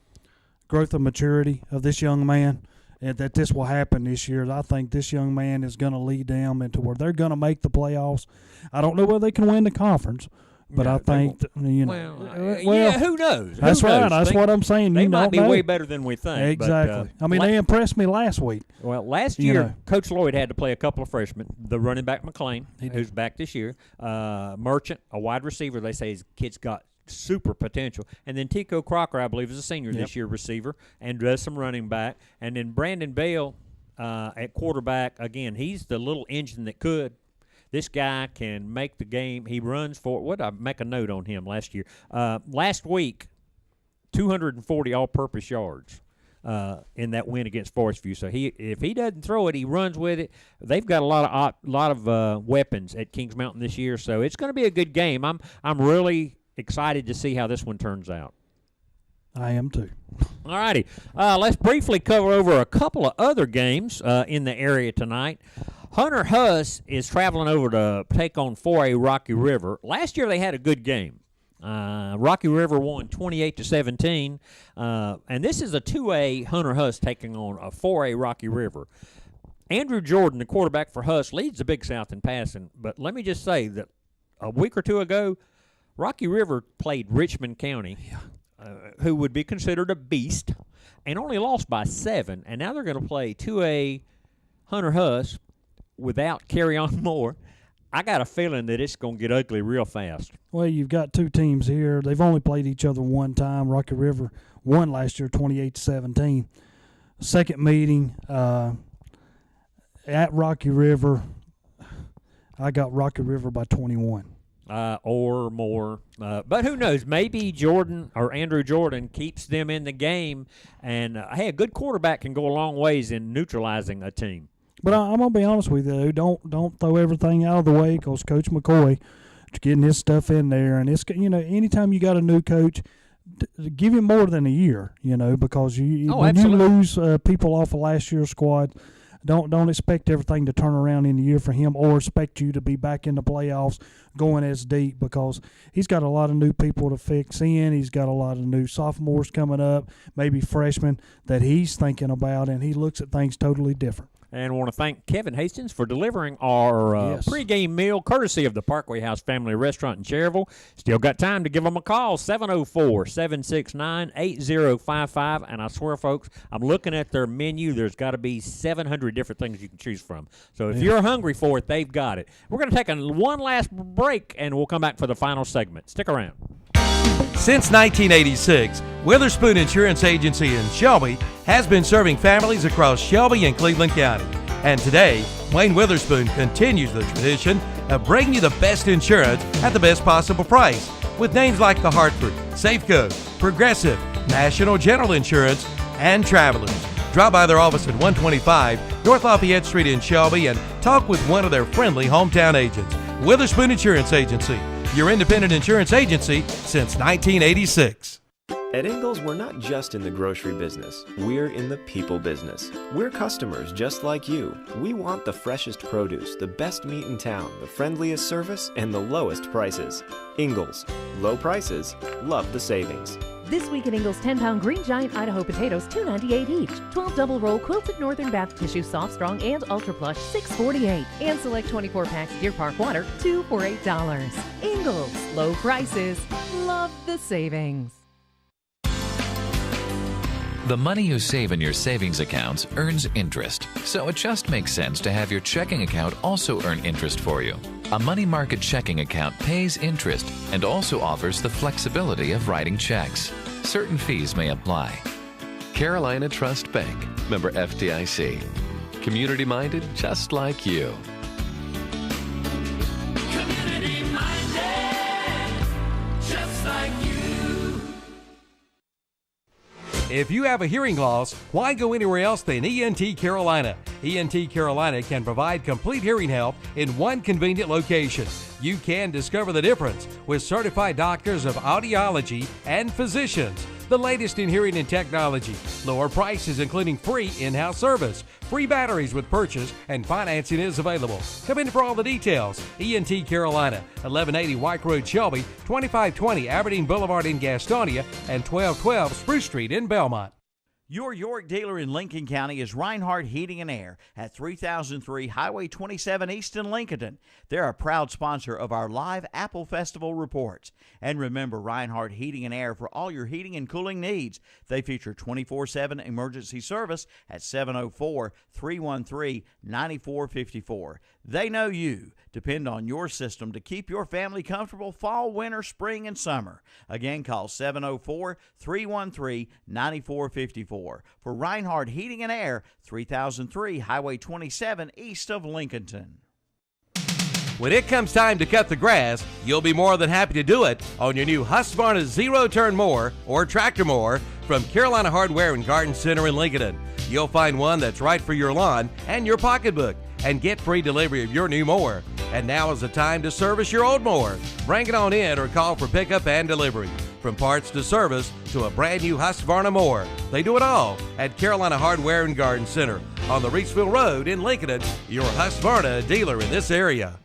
Speaker 1: growth of maturity of this young man, and that this will happen this year. I think this young man is going to lead them into where they're going to make the playoffs. I don't know whether they can win the conference, but I think
Speaker 2: who knows?
Speaker 1: That's right. That's what I'm saying.
Speaker 2: They might be way better than we think.
Speaker 1: Exactly.
Speaker 2: But,
Speaker 1: they impressed me last week.
Speaker 2: Well, last year, Coach Lloyd had to play a couple of freshmen. The running back McLean, who's back this year. Merchant, a wide receiver. They say his kid's got super potential. And then Tico Crocker, I believe, is a senior this year, receiver, and does some running back. And then Brandon Bell at quarterback, again, he's the little engine that could. This guy can make the game. He runs for – what did I make a note on him last year? Last week, 240 all-purpose yards in that win against Forest View. So if he doesn't throw it, he runs with it. They've got a lot of weapons at Kings Mountain this year, so it's going to be a good game. I'm really excited to see how this one turns out.
Speaker 1: I am too.
Speaker 2: All righty. Let's briefly cover over a couple of other games in the area tonight. Hunter Huss is traveling over to take on 4A Rocky River. Last year they had a good game. Rocky River won 28-17, and this is a 2A Hunter Huss taking on a 4A Rocky River. Andrew Jordan, the quarterback for Huss, leads the Big South in passing, but let me just say that a week or two ago, Rocky River played Richmond County, who would be considered a beast, and only lost by 7, and now they're going to play 2A Hunter Huss without Carry-On Moore. I got a feeling that it's going to get ugly real fast.
Speaker 1: Well, you've got two teams here. They've only played each other one time. Rocky River won last year 28-17. Second meeting at Rocky River, I got Rocky River by 21.
Speaker 2: Or more. But who knows? Maybe Jordan or Andrew Jordan keeps them in the game. And, hey, a good quarterback can go a long ways in neutralizing a team.
Speaker 1: But I'm going to be honest with you, don't throw everything out of the way because Coach McCoy is getting his stuff in there. And, it's anytime you got a new coach, give him more than a year, because when you lose people off of last year's squad, don't expect everything to turn around in a year for him or expect you to be back in the playoffs going as deep because he's got a lot of new people to fix in. He's got a lot of new sophomores coming up, maybe freshmen that he's thinking about, and he looks at things totally different.
Speaker 2: And I want to thank Kevin Hastings for delivering our pregame meal courtesy of the Parkway House Family Restaurant in Cherryville. Still got time to give them a call, 704-769-8055. And I swear, folks, I'm looking at their menu. There's got to be 700 different things you can choose from. So if you're hungry for it, they've got it. We're going to take one last break, and we'll come back for the final segment. Stick around.
Speaker 3: Since 1986, Witherspoon Insurance Agency in Shelby has been serving families across Shelby and Cleveland County. And today, Wayne Witherspoon continues the tradition of bringing you the best insurance at the best possible price with names like the Hartford, Safeco, Progressive, National General Insurance, and Travelers. Drop by their office at 125 North Lafayette Street in Shelby and talk with one of their friendly hometown agents. Witherspoon Insurance Agency, your independent insurance agency since 1986.
Speaker 18: At Ingalls, we're not just in the grocery business. We're in the people business. We're customers just like you. We want the freshest produce, the best meat in town, the friendliest service, and the lowest prices. Ingalls. Low prices. Love the savings.
Speaker 19: This week at Ingalls, 10-pound Green Giant Idaho potatoes, $2.98 each. 12 double-roll quilted northern bath tissue, soft, strong, and ultra plush, $6.48. And select 24 packs Deer Park water, 2 for $8. Ingalls, low prices, love the savings.
Speaker 15: The money you save in your savings accounts earns interest, so it just makes sense to have your checking account also earn interest for you. A money market checking account pays interest and also offers the flexibility of writing checks. Certain fees may apply. Carolina Trust Bank, member FDIC. Community-minded just like you.
Speaker 3: Just like you. If you have a hearing loss, why go anywhere else than ENT Carolina? ENT Carolina can provide complete hearing help in one convenient location. You can discover the difference with certified doctors of audiology and physicians. the latest in hearing and technology, lower prices including free in-house service, free batteries with purchase, and financing is available. Come in for all the details. ENT Carolina, 1180 White Road, Shelby, 2520 Aberdeen Boulevard in Gastonia, and 1212 Spruce Street in Belmont.
Speaker 20: Your York dealer in Lincoln County is Reinhardt Heating and Air at 3003 Highway 27 East in Lincoln. They're a proud sponsor of our live Apple Festival reports. And remember Reinhardt Heating and Air for all your heating and cooling needs. They feature 24/7 emergency service at 704-313-9454. They know you. Depend on your system to keep your family comfortable fall, winter, spring, and summer. Again, call 704-313-9454. For Reinhardt Heating and Air, 3003 Highway 27 east of Lincolnton.
Speaker 3: When it comes time to cut the grass, you'll be more than happy to do it on your new Husqvarna zero-turn mower or tractor mower from Carolina Hardware and Garden Center in Lincoln. You'll find one that's right for your lawn and your pocketbook, and get free delivery of your new mower. And now is the time to service your old mower. Bring it on in or call for pickup and delivery. From parts to service to a brand new Husqvarna mower, they do it all at Carolina Hardware and Garden Center on the Reedsville Road in Lincoln, your Husqvarna dealer in this area.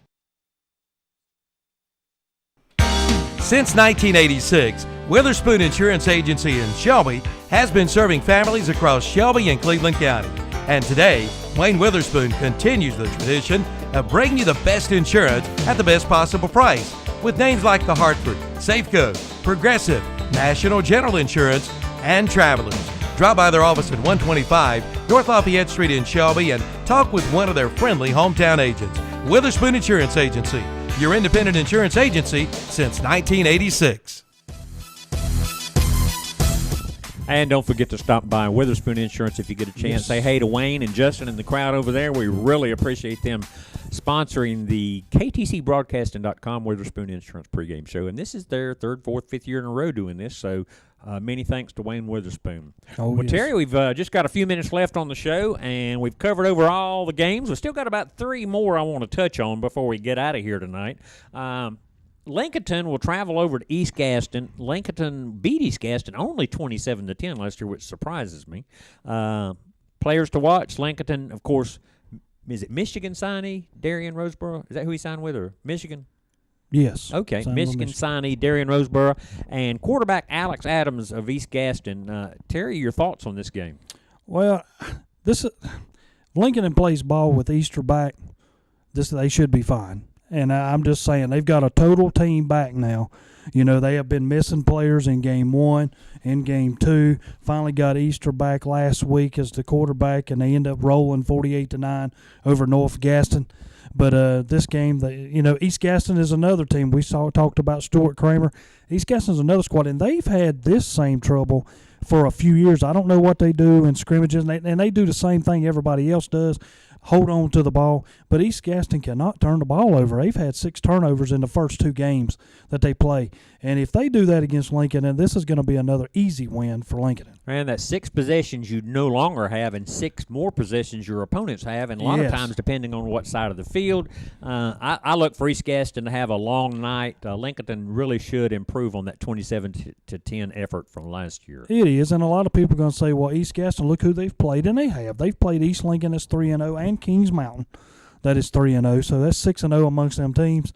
Speaker 3: Since 1986, Witherspoon Insurance Agency in Shelby has been serving families across Shelby and Cleveland County. And today, Wayne Witherspoon continues the tradition of bringing you the best insurance at the best possible price with names like the Hartford, Safeco, Progressive, National General Insurance, and Travelers. Drop by their office at 125 North Lafayette Street in Shelby and talk with one of their friendly hometown agents. Witherspoon Insurance Agency, your independent insurance agency since 1986.
Speaker 2: And don't forget to stop by Witherspoon Insurance if you get a chance.
Speaker 1: Yes.
Speaker 2: Say hey to Wayne and Justin and the crowd over there. We really appreciate them sponsoring the KTCBroadcasting.com Witherspoon Insurance pregame show. And this is their third, fourth, fifth year in a row doing this. So many thanks to Wayne Witherspoon.
Speaker 1: Oh,
Speaker 2: well,
Speaker 1: yes.
Speaker 2: Terry, we've just got a few minutes left on the show, and we've covered over all the games. We've still got about three more I want to touch on before we get out of here tonight. Lincolnton will travel over to East Gaston. Lincolnton beat East Gaston only 27-10 last year, which surprises me. Players to watch: Lincolnton, of course. Is it Michigan signee Darian Roseborough? Is that who he signed with, or Michigan?
Speaker 1: Yes.
Speaker 2: Okay,
Speaker 1: Signed with
Speaker 2: Michigan signee Darian Roseborough and quarterback Alex Adams of East Gaston. Terry, your thoughts on this game?
Speaker 1: Well, Lincoln plays ball with Easter back. They should be fine. And I'm just saying, they've got a total team back now. You know, they have been missing players in Game 1, in Game 2. Finally got Easter back last week as the quarterback, and they end up rolling 48-9 over North Gaston. But this game, East Gaston is another team. We talked about Stuart Kramer. East Gaston is another squad, and they've had this same trouble for a few years. I don't know what they do in scrimmages, and they do the same thing everybody else does. Hold on to the ball, but East Gaston cannot turn the ball over. They've had 6 turnovers in the first 2 games that they play, and if they do that against Lincoln, then this is going to be another easy win for Lincoln.
Speaker 2: And that's 6 possessions you no longer have, and 6 more possessions your opponents have, and a lot of times depending on what side of the field. I look for East Gaston to have a long night. Lincoln really should improve on that 27-10 effort from last year.
Speaker 1: It is, and a lot of people are going to say, well, East Gaston, look who they've played, and they have. They've played East Lincoln that's 3-0 and Kings Mountain that is 3-0, so that's 6-0 amongst them teams.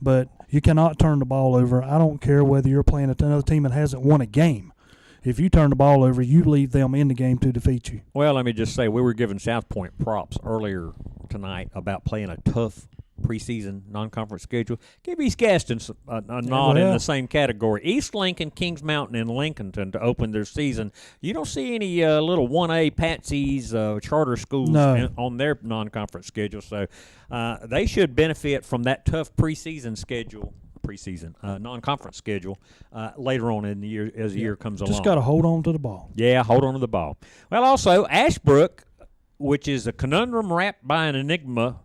Speaker 1: But you cannot turn the ball over. I don't care whether you're playing another team that hasn't won a game. If you turn the ball over, you leave them in the game to defeat you.
Speaker 2: Well, let me just say, we were giving South Point props earlier tonight about playing a tough preseason non-conference schedule. Give East Gaston a nod in the same category. East Lincoln, Kings Mountain, and Lincolnton to open their season. You don't see any little 1A patsies, charter schools on their non-conference schedule, so they should benefit from that tough non-conference schedule later on in the year as the year comes along.
Speaker 1: Just got to hold on to the ball.
Speaker 2: Yeah, hold on to the ball. Well, also, Ashbrook, which is a conundrum wrapped by an enigma.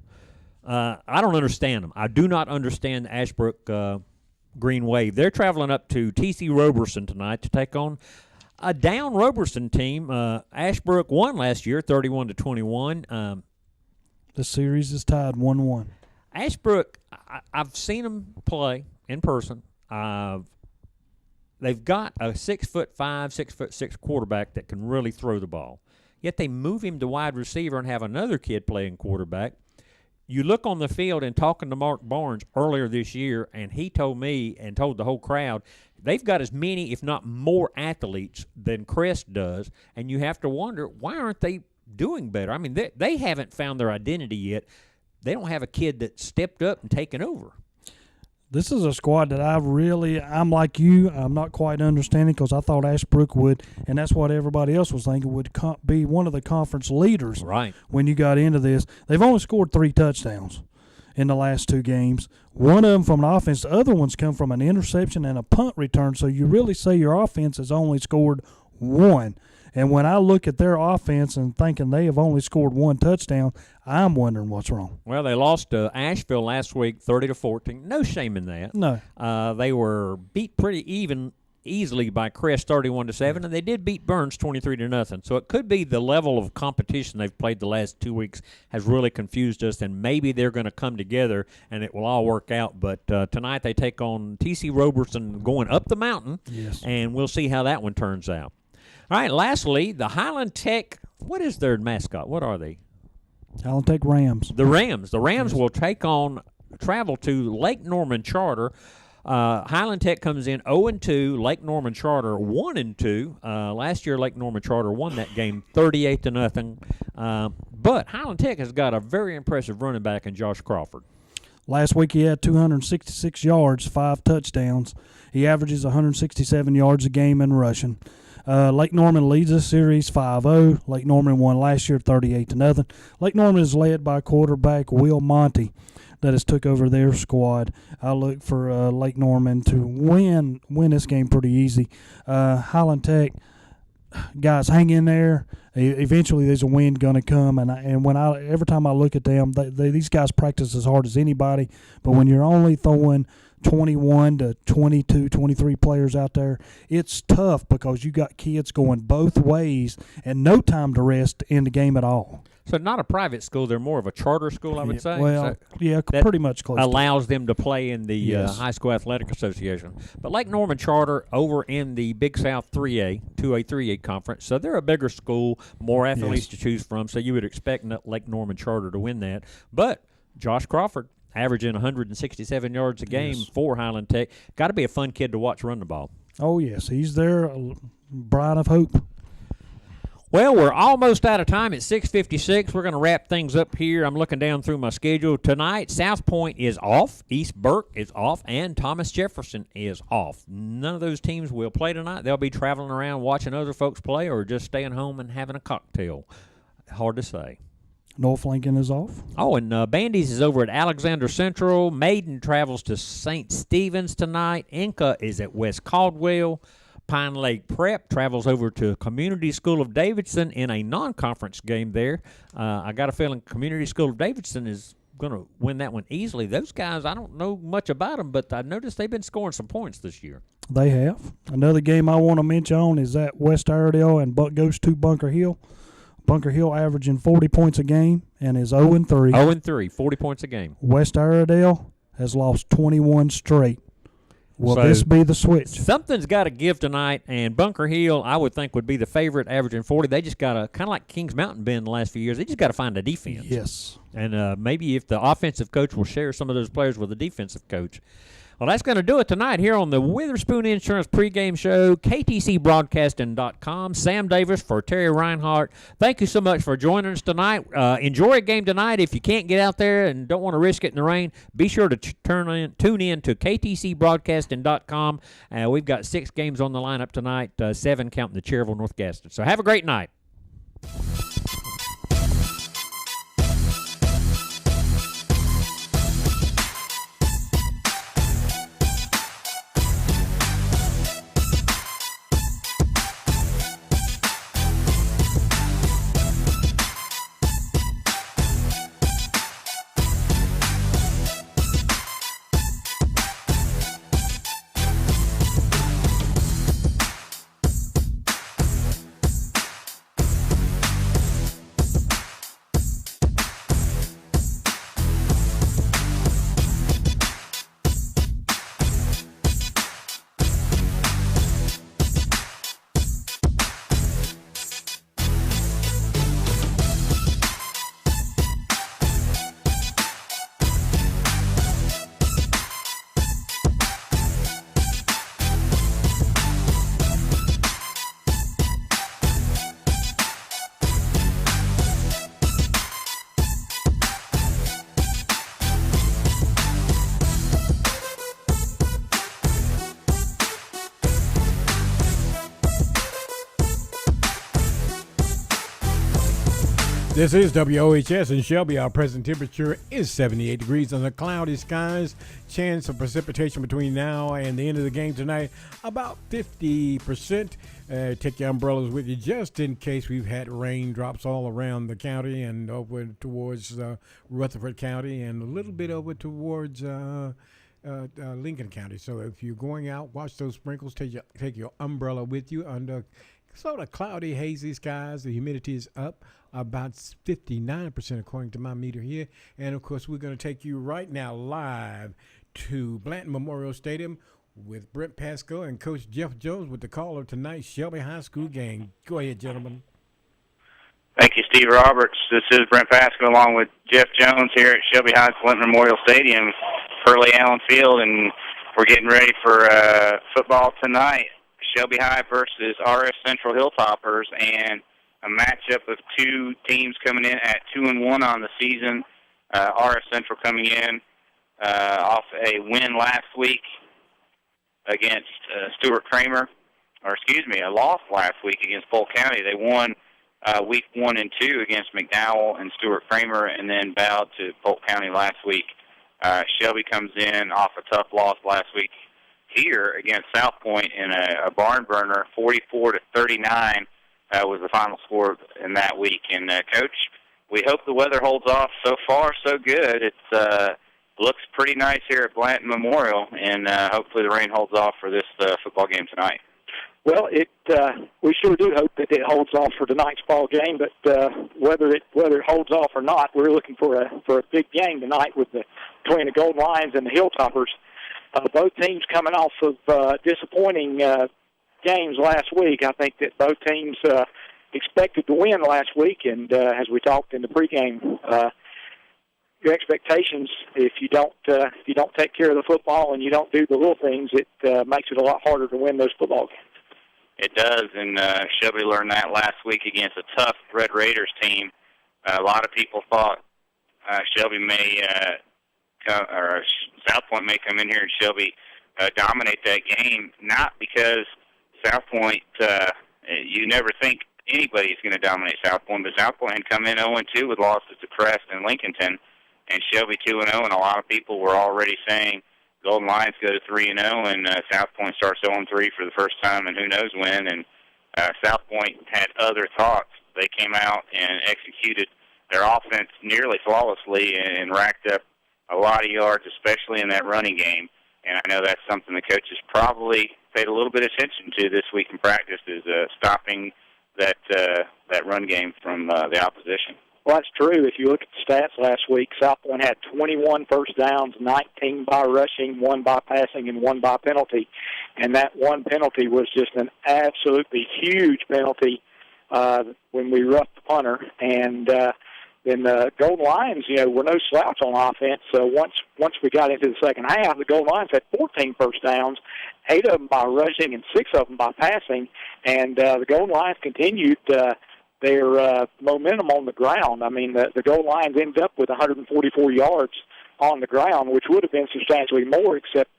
Speaker 2: I don't understand them. I do not understand the Ashbrook Green Wave. They're traveling up to T.C. Roberson tonight to take on a down Roberson team. Ashbrook won last year, 31-21.
Speaker 1: The series is tied 1-1.
Speaker 2: Ashbrook, I've seen them play in person. I've they've got a 6'5", 6'6" quarterback that can really throw the ball. Yet they move him to wide receiver and have another kid playing quarterback. You look on the field and talking to Mark Barnes earlier this year, and he told me and told the whole crowd, they've got as many, if not more, athletes than Crest does, and you have to wonder, why aren't they doing better? I mean, they haven't found their identity yet. They don't have a kid that stepped up and taken over.
Speaker 1: This is a squad that I'm like you, I'm not quite understanding because I thought Ashbrook would, and that's what everybody else was thinking, would be one of the conference leaders
Speaker 2: right
Speaker 1: when you got into this. They've only scored 3 touchdowns in the last 2 games. One of them from an offense. The other one's come from an interception and a punt return. So you really say your offense has only scored 1. And when I look at their offense and thinking they have only scored 1 touchdown, I'm wondering what's wrong.
Speaker 2: Well, they lost to Asheville last week, 30-14. No shame in that.
Speaker 1: No.
Speaker 2: They were beat pretty easily by Crest, 31-7, and they did beat Burns 23-0. So it could be the level of competition they've played the last 2 weeks has really confused us, and maybe they're going to come together and it will all work out. But tonight they take on T.C. Roberson going up the mountain, and we'll see how that one turns out. All right, lastly, the Highland Tech, what is their mascot? What are they?
Speaker 1: Highland Tech Rams.
Speaker 2: The Rams. The Rams will travel to Lake Norman Charter. Highland Tech comes in 0-2. Lake Norman Charter 1-2. Last year, Lake Norman Charter won that game 38-0. But Highland Tech has got a very impressive running back in Josh Crawford.
Speaker 1: Last week he had 266 yards, 5 touchdowns. He averages 167 yards a game in rushing. Lake Norman leads this series 5-0. Lake Norman won last year 38-0. Lake Norman is led by quarterback Will Monty that has took over their squad. I look for Lake Norman to win this game pretty easy. Highland Tech, guys, hang in there. Eventually there's a win going to come, and every time I look at them, these guys practice as hard as anybody, but when you're only throwing 21 to 22, 23 players out there, it's tough because you got kids going both ways and no time to rest in the game at all.
Speaker 2: So not a private school, they're more of a charter school, I would say.
Speaker 1: Well,
Speaker 2: so
Speaker 1: pretty much close.
Speaker 2: Allows them to play in the High School Athletic Association. But Lake Norman Charter over in the Big South 2A, 3A conference, so they're a bigger school, more athletes to choose from, so you would expect Lake Norman Charter to win that. But Josh Crawford, averaging 167 yards a game for Highland Tech. Got to be a fun kid to watch run the ball.
Speaker 1: Oh, yes. He's their bright of hope.
Speaker 2: Well, we're almost out of time. It's 6:56. We're going to wrap things up here. I'm looking down through my schedule. Tonight, South Point is off, East Burke is off, and Thomas Jefferson is off. None of those teams will play tonight. They'll be traveling around watching other folks play or just staying home and having a cocktail. Hard to say.
Speaker 1: North Lincoln is off.
Speaker 2: Oh, and Bandy's is over at Alexander Central. Maiden travels to St. Stephen's tonight. Inca is at West Caldwell. Pine Lake Prep travels over to Community School of Davidson in a non-conference game there. I got a feeling Community School of Davidson is going to win that one easily. Those guys, I don't know much about them, but I noticed they've been scoring some points this year.
Speaker 1: They have. Another game I want to mention on is at West Iredell and goes to Bunker Hill. Bunker Hill averaging 40 points a game and is 0-3.
Speaker 2: 0-3, 40 points a game.
Speaker 1: West Iredell has lost 21 straight. Will this be the switch?
Speaker 2: Something's got to give tonight, and Bunker Hill, I would think, would be the favorite, averaging 40. They just got to, kind of like Kings Mountain been the last few years, they just got to find a defense.
Speaker 1: Yes.
Speaker 2: And maybe if the offensive coach will share some of those players with the defensive coach. Well, that's going to do it tonight here on the Witherspoon Insurance Pregame Show, KTCBroadcasting.com. Sam Davis for Terry Reinhardt. Thank you so much for joining us tonight. Enjoy a game tonight. If you can't get out there and don't want to risk it in the rain, be sure to tune in to KTCBroadcasting.com. We've got 6 games on the lineup tonight, 7 counting the Cherryville North Gaston. So have a great night.
Speaker 21: This is WOHS in Shelby. Our present temperature is 78 degrees under cloudy skies. Chance of precipitation between now and the end of the game tonight, about 50%. Take your umbrellas with you just in case. We've had raindrops all around the county and over towards Rutherford County and a little bit over towards Lincoln County. So if you're going out, watch those sprinkles. Take your umbrella with you under sort of cloudy, hazy skies. The humidity is up about 59% according to my meter here. And, of course, we're going to take you right now live to Blanton Memorial Stadium with Brent Pasco and Coach Jeff Jones with the call of tonight's Shelby High School game. Go ahead, gentlemen.
Speaker 22: Thank you, Steve Roberts. This is Brent Pasco along with Jeff Jones here at Shelby High Blanton Memorial Stadium, Pearlie Allen Field, and we're getting ready for football tonight. Shelby High versus RS Central Hilltoppers, and a matchup of two teams coming in at 2-1 on the season. RS Central coming in off a win last week against Stuart Kramer, a loss last week against Polk County. They won week 1 and 2 against McDowell and Stuart Kramer, and then bowed to Polk County last week. Shelby comes in off a tough loss last week here against South Point in a barn burner, 44-39 was the final score in that week. And Coach, we hope the weather holds off. So far, so good. It looks pretty nice here at Blanton Memorial, and hopefully the rain holds off for this football game tonight.
Speaker 23: Well, we sure do hope that it holds off for tonight's ball game. But whether it holds off or not, we're looking for a big game tonight between the Golden Lions and the Hilltoppers. Both teams coming off of disappointing games last week. I think that both teams expected to win last week, and as we talked in the pregame, your expectations, if you don't take care of the football and you don't do the little things, it makes it a lot harder to win those football games.
Speaker 22: It does, and Shelby learned that last week against a tough Red Raiders team. A lot of people thought Shelby may or South Point may come in here and Shelby dominate that game, not because South Point, you never think anybody's going to dominate South Point, but South Point had come in 0-2 with losses to Crest and Lincolnton, and Shelby 2-0, and a lot of people were already saying Golden Lions go to 3-0, and South Point starts 0-3 for the first time, and who knows when, and South Point had other thoughts. They came out and executed their offense nearly flawlessly and racked up a lot of yards, especially in that running game. And I know that's something the coaches probably paid a little bit of attention to this week in practice, is stopping that run game from the opposition.
Speaker 23: Well, that's true. If you look at the stats last week, South Point had 21 first downs, 19 by rushing, 1 by passing, and 1 by penalty. And that one penalty was just an absolutely huge penalty when we roughed the punter. And then the Golden Lions, were no slouch on offense. So once we got into the second half, the Golden Lions had 14 first downs, 8 of them by rushing and 6 of them by passing. And the Golden Lions continued their momentum on the ground. I mean, the Golden Lions ended up with 144 yards on the ground, which would have been substantially more, except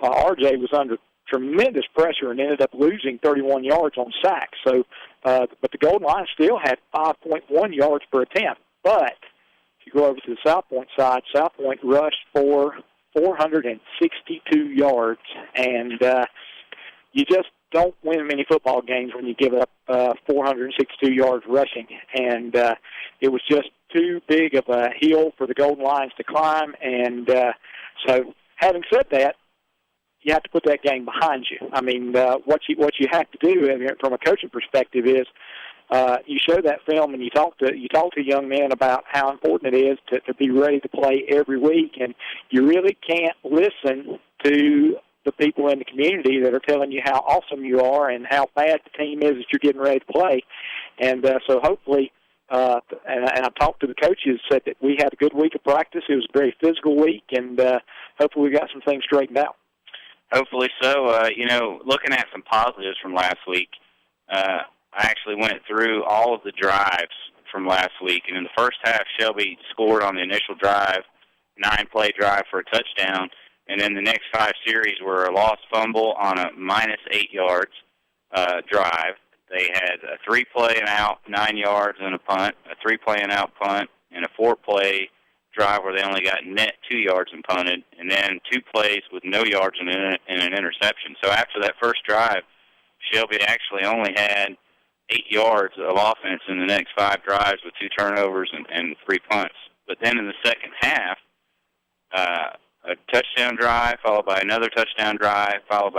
Speaker 23: RJ was under tremendous pressure and ended up losing 31 yards on sacks. So, but the Golden Lions still had 5.1 yards per attempt. But if you go over to the South Point side, South Point rushed for 462 yards, and you just don't win many football games when you give up 462 yards rushing. And it was just too big of a hill for the Golden Lions to climb. And so having said that, you have to put that game behind you. I mean, what you have to do from a coaching perspective is you show that film and you talk to young men about how important it is to be ready to play every week, and you really can't listen to the people in the community that are telling you how awesome you are and how bad the team is that you're getting ready to play. And so hopefully, and I talked to the coaches, said that we had a good week of practice. It was a very physical week, and hopefully we got some things straightened out.
Speaker 22: Hopefully so. Looking at some positives from last week, I actually went through all of the drives from last week, and in the first half, Shelby scored on the initial drive, 9-play drive for a touchdown, and then the next 5 series were a lost fumble on a -8 yards drive, They had a 3-play and out, 9 yards, and a punt, a 3-play and out punt, and a 4-play drive where they only got net 2 yards and punted, and then 2 plays with no yards and an interception. So after that first drive, Shelby actually only had 8 yards of offense in the next 5 drives with 2 turnovers and 3 punts. But then in the second half, a touchdown drive followed by another touchdown drive followed by